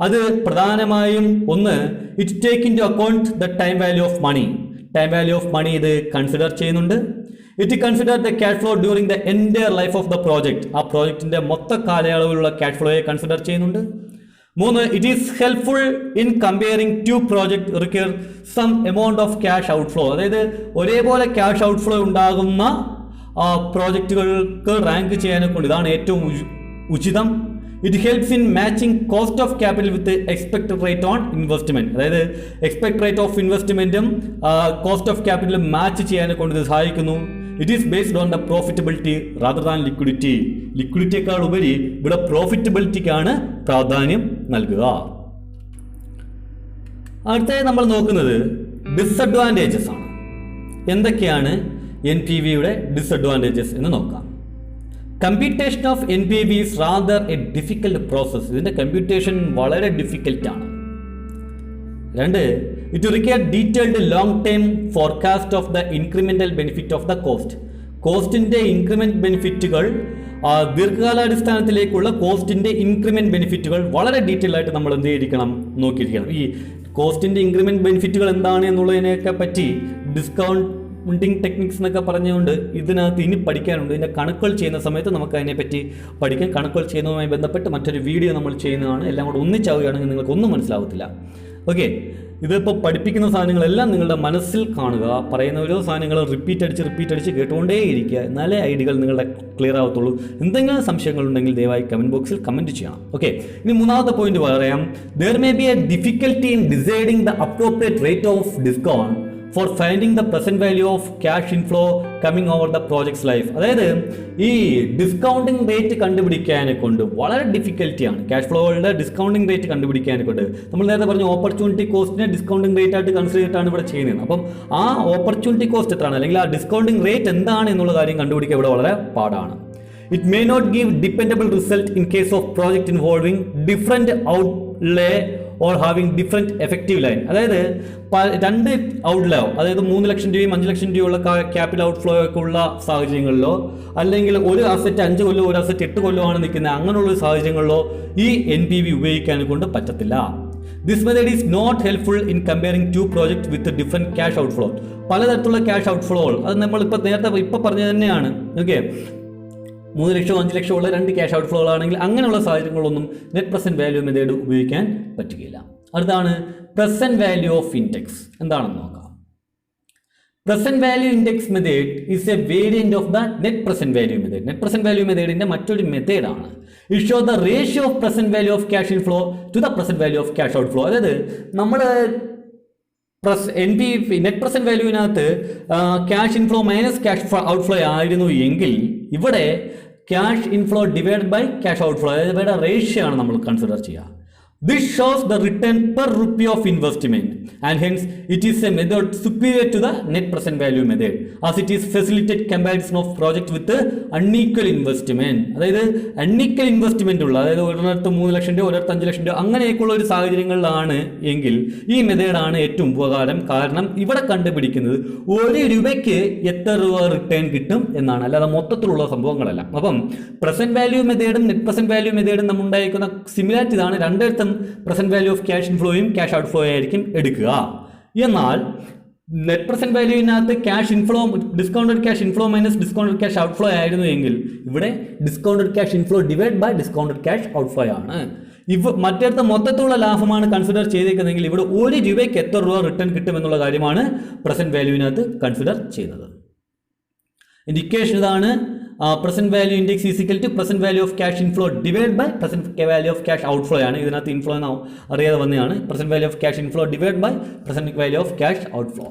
അത് പ്രധാനമായും ഒന്ന്, it take in to account the time value of money. Time value of money ഇത് കൺസിഡർ ചെയ്യുന്നുണ്ട്. It consider the cash flow during the entire life of the project. ആ പ്രോജക്റ്റിന്റെ മൊത്ത കാലയളവിലുള്ള ക്യാഷ് ഫ്ലോയെ കൺസിഡർ ചെയ്യുന്നുണ്ട്. മൂന്ന്, it is helpful in comparing two project require some amount of cash outflow. അതായത് ഒരേപോലെ ക്യാഷ് ഔട്ട്ഫ്ലോ ഉണ്ടാകുന്ന പ്രോജക്റ്റുകൾക്ക് റാങ്ക് ചെയ്യാനെ കൊണ്ട് ഇതാണ് ഏറ്റവും ഉചിതം. It helps in matching cost of capital with expected rate on investment. അതായത് എക്സ്പെക്ട് റേറ്റ് ഓഫ് ഇൻവെസ്റ്റ്മെന്റും cost of ക്യാപിറ്റലും മാച്ച് ചെയ്യാനെ കൊണ്ട് ഇത് സഹായിക്കുന്നു. It is based on the profitability rather than liquidity. ലിക്വിഡിറ്റിയേക്കാൾ ഉപരി ഇവിടെ പ്രോഫിറ്റബിലിറ്റിക്കാണ് പ്രാധാന്യം നൽകുക. അടുത്തായി നമ്മൾ നോക്കുന്നത് ഡിസഡ്വാൻറ്റേജസ് ആണ്. എന്തൊക്കെയാണ് NPV-യുടെ ഡിസഡ്വാൻറ്റേജസ് എന്ന് നോക്കാം. Computation of NPV is rather a difficult process. ഇതിൻ്റെ കമ്പ്യൂട്ടേഷൻ വളരെ ഡിഫിക്കൽട്ടാണ്. രണ്ട്, it require detailed long time forecast of the incremental benefit of the cost. കോസ്റ്റിൻ്റെ ഇൻക്രിമെൻറ്റ് ബെനിഫിറ്റുകൾ, ദീർഘകാലാടിസ്ഥാനത്തിലേക്കുള്ള കോസ്റ്റിൻ്റെ ഇൻക്രിമെൻറ്റ് ബെനിഫിറ്റുകൾ വളരെ ഡീറ്റെയിൽ ആയിട്ട് നമ്മൾ എന്ത് ചെയ്തിരിക്കണം, നോക്കിയിരിക്കണം. ഈ കോസ്റ്റിൻ്റെ ഇൻക്രിമെൻറ്റ് ബെനിഫിറ്റുകൾ എന്താണ് എന്നുള്ളതിനെയൊക്കെ പറ്റി ഡിസ്കൗണ്ടിങ് ടെക്നിക്സ് എന്നൊക്കെ പറഞ്ഞുകൊണ്ട് ഇതിനകത്ത് ഇനി പഠിക്കാനുണ്ട്. ഇതിൻ്റെ കണക്കുകൾ ചെയ്യുന്ന സമയത്ത് നമുക്ക് അതിനെപ്പറ്റി പഠിക്കാം. കണക്കുകൾ ചെയ്യുന്നതുമായി ബന്ധപ്പെട്ട് മറ്റൊരു വീഡിയോ നമ്മൾ ചെയ്യുന്നതാണ്. എല്ലാം കൂടെ ഒന്നിച്ചാവുകയാണെങ്കിൽ നിങ്ങൾക്കൊന്നും മനസ്സിലാവത്തില്ല. ഓക്കെ, ഇതിപ്പോൾ പഠിപ്പിക്കുന്ന സാധനങ്ങളെല്ലാം നിങ്ങളുടെ മനസ്സിൽ കാണുക. പറയുന്ന ഓരോ സാധനങ്ങൾ റിപ്പീറ്റ് അടിച്ച് കേട്ടുകൊണ്ടേയിരിക്കുക. എന്നാലേ ഐഡിയകൾ നിങ്ങളുടെ ക്ലിയർ ആവത്തുള്ളൂ. എന്തെങ്കിലും സംശയങ്ങളുണ്ടെങ്കിൽ ദയവായി കമൻറ്റ് ബോക്സിൽ കമൻറ്റ് ചെയ്യണം. ഓക്കെ, ഇനി മൂന്നാമത്തെ പോയിന്റ് പറയാം. There may be A difficulty in deciding the appropriate rate of discount for finding the present value of cash inflow coming over the project's life. അതായത് ഈ ഡിസ്കൗണ്ടിങ് റേറ്റ് കണ്ടുപിടിക്കാനെ കൊണ്ട് വളരെ ഡിഫിക്കൽറ്റിയാണ്. Cash ഫ്ലോകളുടെ discounting rate കണ്ടുപിടിക്കാനെ കൊണ്ട് നമ്മൾ നേരത്തെ പറഞ്ഞ opportunity കോസ്റ്റിനെ discounting rate ആയിട്ട് consider ചെയ്തിട്ടാണ് ഇവിടെ ചെയ്യുന്നത്. അപ്പം ആ ഓപ്പർച്യൂണിറ്റി കോസ്റ്റ് എത്രയാണ്, അല്ലെങ്കിൽ ആ ഡിസ്കൗണ്ടിങ് റേറ്റ് എന്താണ് എന്നുള്ള കാര്യം കണ്ടുപിടിക്കുക ഇവിടെ വളരെ പാടാണ്. It may not give dependable result in case of project involving different outlay or having different effective line. അതായത് രണ്ട് ഔട്ട്ലോ, അതായത് 3 ലക്ഷം രൂപയും 5 ലക്ഷം രൂപയുള്ള ക്യാപിറ്റൽ ഔട്ട്ഫ്ലോ ഒക്കെ ഉള്ള സാഹചര്യങ്ങളിലോ, അല്ലെങ്കിൽ ഒരു അസറ്റ് 5 കൊല്ലോ ഒരു അസറ്റ് 8 കൊല്ലോ ആണ് നിൽക്കുന്നത്, അങ്ങനെയുള്ള സാഹചര്യങ്ങളിലോ ഈ NPV ഉപയോഗിക്കാൻ കൊണ്ട് പറ്റത്തില്ല. This method is not helpful in comparing two project with different cash outflow. പലതരത്തിലുള്ള ക്യാഷ് ഔട്ട്ഫ്ലോകൾ അത് നമ്മളിപ്പോൾ നേരത്തെ പറഞ്ഞത് തന്നെയാണ്. ഓക്കെ, 3 ലക്ഷം 5 ലക്ഷം ഉള്ള 2 ക്യാഷ് ഔട്ട്ഫ്ലോകളാണെങ്കിൽ അങ്ങനെയുള്ള സാഹചര്യങ്ങളൊന്നും നെറ്റ് പ്രസന്റ് വാല്യൂ മെത്തേഡ് ഉപയോഗിക്കാൻ പറ്റുകയില്ല. അടുത്താണ് പ്രസന്റ് വാല്യൂ ഓഫ് ഇൻഡെക്സ്. എന്താണെന്ന് നോക്കാം. Present value index method is a variant of the net present value method. Net present value മെത്തേഡിന്റെ മറ്റൊരു മെത്തേഡാണ്. It show the ratio of present value of cash inflow to the present value of cash outflow. അതായത് നമ്മൾ net present വാല്യൂവിനകത്ത് cash inflow minus cash outflow ആയിരുന്നു എങ്കിൽ ഇവിടെ cash inflow divide by cash outflow, അതായത് ഇവയുടെ റേഷ്യോ ആണ് നമ്മൾ കൺസിഡർ ചെയ്യുക. This shows the return per rupee of investment and hence it is a method superior to the net present value method as it is facilitate comparison of project with unequal investment. അതായത് unequal investment ഉള്ള, അതായത് ഒരിടത്ത് 3 ലക്ഷം രൂപ ഒരിടത്ത് 5 ലക്ഷം രൂപ അങ്ങനെയൊക്കെയുള്ള ഒരു സാഹചര്യങ്ങളിലാണ് എങ്കിൽ ഈ മെത്തേഡാണ് ഏറ്റവും ഉപകാരം. കാരണം ഇവിടെ കണ്ടുപിടിക്കുന്നത് 1 രൂപയ്ക്ക് എത്ര രൂപ റിട്ടേൺ കിട്ടും എന്നാണ്, അല്ലാതെ മൊത്തത്തിലുള്ള സംഭവങ്ങളല്ല. അപ്പം പ്രസന്റ് വാല്യൂ മെത്തേഡും നെറ്റ് പ്രസന്റ് വാല്യൂ മെത്തേഡും നമ്മൾ ഉണ്ടായിരിക്കുന്ന സിമിലാരിറ്റി ഇതാണ്. രണ്ടിടത്തും പ്രസന്റ് വാല്യൂ ഓഫ് ക്യാഷ് ഇൻഫ്ലോയും ക്യാഷ് ഔട്ട്ഫ്ലോ ആയിരിക്കും എടുക്കുക. എന്നാൽ നെറ്റ് പ്രസന്റ് വാല്യൂവിനകത്ത് cash inflow discounted cash inflow minus discounted cash outflow ആയിരുന്നു എങ്കിൽ ഇവിടെ discounted cash inflow divide by discounted cash outflow ആണ്. മറ്റേടത്ത് മൊത്തത്തിലുള്ള ലാഭമാണ് കൺസിഡർ ചെയ്തേക്കുന്നതെങ്കിൽ ഇവിടെ 1 രൂപയ്ക്ക് എത്ര രൂപ റിട്ടേൺ കിട്ടുമെന്നുള്ള കാര്യമാണ് പ്രസന്റ് വാല്യൂവിനകത്ത് കൺസിഡർ ചെയ്യുന്നത്. ഇൻഡിക്കേഷൻ ഇതാണ്. Present value index is equal to present value of cash inflow divide by present value of cash outflow ആണ്. ഇതിനകത്ത് ഇൻഫ്ലോ എന്ന് അറിയാതെ വന്നതാണ്. Present value of cash inflow divide by present value of cash outflow.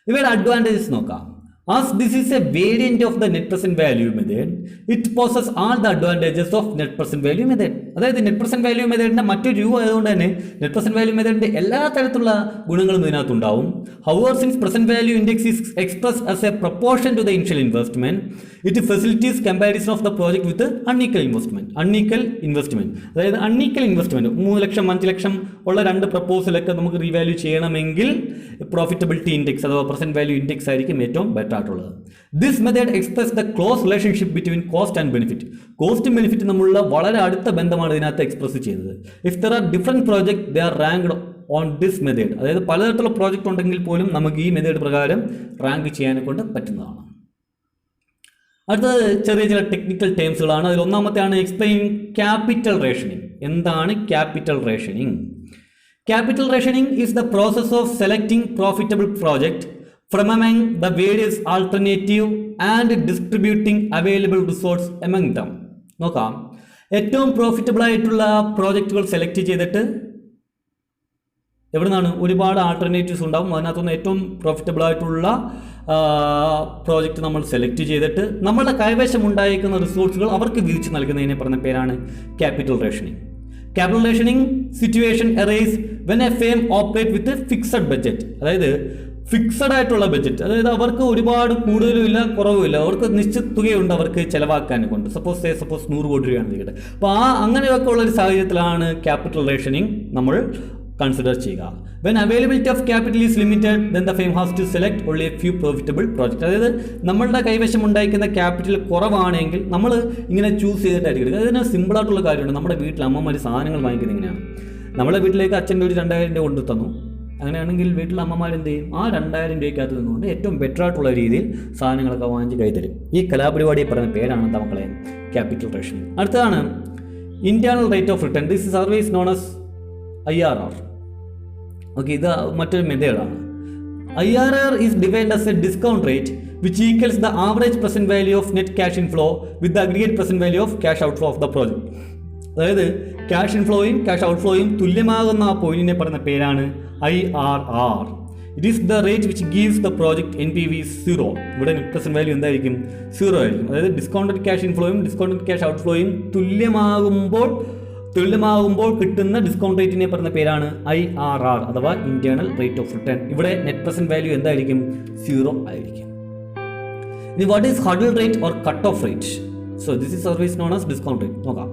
ഇവയുടെ advantages നോക്കാം. As this is a variant of the net present value method, it possesses all the advantages of net present value method. അതായത് net present value മെത്തേഡിന്റെ മറ്റൊരു രൂപം ആയതുകൊണ്ട് തന്നെ net present value മെത്തേഡിന്റെ എല്ലാ തരത്തിലുള്ള ഗുണങ്ങളും ഇതിനകത്തുണ്ടാവും. However, since present value index is expressed as a proportion to the initial investment, it facilitates comparison of the project with unequal investment. അതായത് അൺഈക്വൽ ഇൻവെസ്റ്റ്മെന്റ് 3 ലക്ഷം 5 ലക്ഷം ഉള്ള രണ്ട് പ്രപ്പോസലൊക്കെ നമുക്ക് റീവാല്യൂ ചെയ്യണമെങ്കിൽ പ്രോഫിറ്റബിലിറ്റി ഇൻഡെക്സ് അഥവാ present value index ആയിരിക്കും ഏറ്റവും better ആയിട്ടുള്ളത്. This method express the close relationship between cost and benefit. കോസ്റ്റും ബെനിഫിറ്റും തമ്മിലുള്ള വളരെ അടുത്ത ബന്ധമാണ് ഇതിനകത്ത് എക്സ്പ്രസ് ചെയ്യുന്നത്. If there are different project they are ranked on this method. അതായത് പലതരത്തിലുള്ള പ്രോജക്റ്റ് ഉണ്ടെങ്കിൽ പോലും നമുക്ക് ഈ മെത്തേഡ് പ്രകാരം റാങ്ക് ചെയ്യാനെ കൊണ്ട് പറ്റുന്നതാണ്. അടുത്തത് ചെറിയ ചില ടെക്നിക്കൽ ടേംസുകളാണ്. അതിൽ ഒന്നാമത്തെയാണ് എക്സ്പ്ലെയിൻ ക്യാപിറ്റൽ റേഷനിങ്. എന്താണ് capital rationing? Capital rationing is the process of selecting profitable project from among the various alternative and distributing available resource among them. നോക്കാം, ഏറ്റവും പ്രോഫിറ്റബിൾ ആയിട്ടുള്ള പ്രോജക്റ്റുകൾ സെലക്ട് ചെയ്തിട്ട് എവിടെ നിന്നാണ് ഒരുപാട് ആൾട്ടർനേറ്റീവ്സ് ഉണ്ടാവും, അതിനകത്തുനിന്ന് ഏറ്റവും പ്രോഫിറ്റബിൾ ആയിട്ടുള്ള പ്രോജക്റ്റ് നമ്മൾ സെലക്ട് ചെയ്തിട്ട് നമ്മളുടെ കൈവശം ഉണ്ടായിരിക്കുന്ന റിസോഴ്സുകൾ അവർക്ക് വിധിച്ച് നൽകുന്നതിനെ പറഞ്ഞ പേരാണ് capital rationing. Capital rationing situation arises when a firm operates with a fixed budget. അതായത് ഫിക്സഡ് ആയിട്ടുള്ള ബഡ്ജറ്റ്, അതായത് അവർക്ക് ഒരുപാട് കൂടുതലും ഇല്ല കുറവുമില്ല, അവർക്ക് നിശ്ചിത തുകയുണ്ട് അവർക്ക് ചിലവാക്കാൻ കൊണ്ട്. സപ്പോസ് 100 കോടി രൂപയാണ് ഇരിക്കട്ടെ. അപ്പോൾ അങ്ങനെയൊക്കെ ഉള്ള ഒരു സാഹചര്യത്തിലാണ് ക്യാപിറ്റൽ റേഷനിങ് നമ്മൾ കൺസിഡർ ചെയ്യുക. When availability of capital is limited, then the firm has to select only a few profitable projects. അതായത് നമ്മളുടെ കൈവശം ഉണ്ടായിരിക്കുന്ന ക്യാപിറ്റൽ കുറവാണെങ്കിൽ നമ്മൾ ഇങ്ങനെ ചൂസ് ചെയ്തിട്ടായിരിക്കും. അതിന് സിമ്പിളായിട്ടുള്ള കാര്യമുണ്ട്. നമ്മുടെ വീട്ടിൽ അമ്മമാർ സാധനങ്ങൾ വാങ്ങിക്കുന്നത് ഇങ്ങനെയാണ്. നമ്മുടെ വീട്ടിലേക്ക് അച്ഛൻ്റെ ഒരു 2000 രൂപ കൊണ്ടു തന്നു. അങ്ങനെയാണെങ്കിൽ വീട്ടിൽ അമ്മമാർ എന്ത് ചെയ്യും? ആ 2000 രൂപയ്ക്കകത്ത് നിന്നുകൊണ്ട് ഏറ്റവും ബെറ്റർ ആയിട്ടുള്ള രീതിയിൽ സാധനങ്ങളൊക്കെ വാങ്ങിച്ച് കൈതരും. ഈ കലാപരിപാടി പറയുന്ന പേരാണ് എന്താ മക്കളെ? Capital rationing. അടുത്തതാണ് internal rate of return. This service known as IRR. Okay, ഇത് മറ്റൊരു മെത്തേഡാണ്. IRR is defined as a discount rate which equals the average present value of net cash inflow with the aggregate present value of cash outflow of the project. അതായത് cash ഇൻഫ്ലോയും cash ഔട്ട്ഫ്ലോയും തുല്യമാകുന്ന ആ പോയിന്റിനെ പറയുന്ന പേരാണ് IRR. It is the rate which gives the project NPV 0. ഇവിടെ net present value എന്തായിരിക്കും? 0 ആയിരിക്കും. അതായത് ഡിസ്കൗണ്ടഡ് ക്യാഷ് ഇൻഫ്ലോയും ഡിസ്കൗണ്ടഡ് ക്യാഷ് ഔട്ട്ഫ്ലോയും തുല്യമാകുമ്പോൾ കിട്ടുന്ന ഡിസ്കൗണ്ട് റേറ്റിനെ പറയുന്ന പേരാണ് IRR അഥവാ ഇന്റേണൽ റേറ്റ് ഓഫ് റിട്ടേൺ. ഇവിടെ നെറ്റ് പ്രസന്റ് വാല്യൂ എന്തായിരിക്കും? 0 ആയിരിക്കും. ഇനി what is hurdle rate or cut off rate? So this is service known as discount rate. നോക്കാം,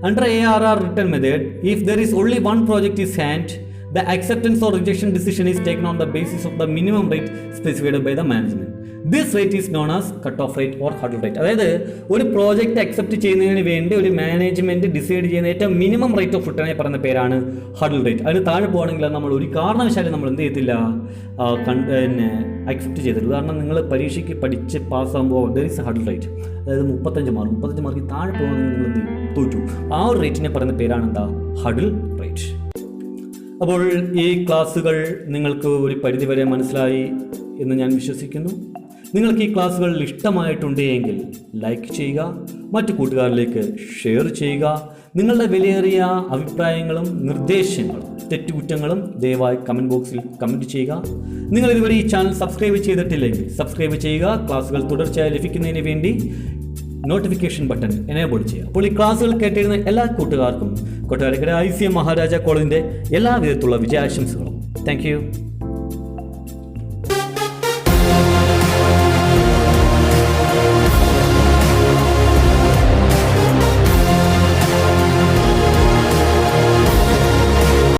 under ARR return method, if there is only one project is hand, the acceptance or rejection decision is taken on the basis of the minimum rate specified by the management. This rate is known as cut-off rate or hurdle rate. അതായത് ഒരു project accept ചെയ്യുന്നതിന് വേണ്ടി ഒരു management decide ചെയ്യുന്ന ഏറ്റവും minimum rate of return പറയുന്ന പേരാണ് ഹഡിൽ rate. അതിന് താഴെ പോകുകയാണെങ്കിൽ നമ്മൾ ഒരു കാരണവശാലും നമ്മൾ എന്ത് ചെയ്യത്തില്ല, അക്സെപ്റ്റ് ചെയ്തിട്ട്. കാരണം നിങ്ങൾ പരീക്ഷയ്ക്ക് പഠിച്ച് പാസ്സാകുമ്പോൾ ദർ ഈസ് ഹഡിൽ റേറ്റ്, അതായത് 35 മാർക്ക് താഴെ പോകുകയാണെങ്കിൽ നിങ്ങൾ എന്ത് ചെയ്യും? തോറ്റു. ആ ഒരു റേറ്റിനെ പറയുന്ന പേരാണ് എന്താ? ഹഡിൽ റേറ്റ്. അപ്പോൾ ഈ ക്ലാസ്സുകൾ നിങ്ങൾക്ക് ഒരു പരിധിവരെ മനസ്സിലായി എന്ന് ഞാൻ വിശ്വസിക്കുന്നു. നിങ്ങൾക്ക് ഈ ക്ലാസ്സുകൾ ഇഷ്ടമായിട്ടുണ്ടെങ്കിൽ ലൈക്ക് ചെയ്യുക, മറ്റു കൂട്ടുകാരിലേക്ക് ഷെയർ ചെയ്യുക. നിങ്ങളുടെ വിലയേറിയ അഭിപ്രായങ്ങളും നിർദ്ദേശങ്ങളും തെറ്റുകുറ്റങ്ങളും ദയവായി കമൻറ്റ് ബോക്സിൽ കമൻറ്റ് ചെയ്യുക. നിങ്ങൾ ഇതുവരെ ഈ ചാനൽ സബ്സ്ക്രൈബ് ചെയ്തിട്ടില്ലെങ്കിൽ സബ്സ്ക്രൈബ് ചെയ്യുക. ക്ലാസ്സുകൾ തുടർച്ചയായി ലഭിക്കുന്നതിന് വേണ്ടി നോട്ടിഫിക്കേഷൻ ബട്ടൺ എനേബിൾ ചെയ്യുക. അപ്പോൾ ഈ ക്ലാസ്സുകൾ കേട്ടിരുന്ന എല്ലാ കൂട്ടുകാർക്കും കൊട്ടാരക്കര ICM മഹാരാജ കോളേജിൻ്റെ എല്ലാവിധത്തിലുള്ള വിജയാശംസകളും. Thank you.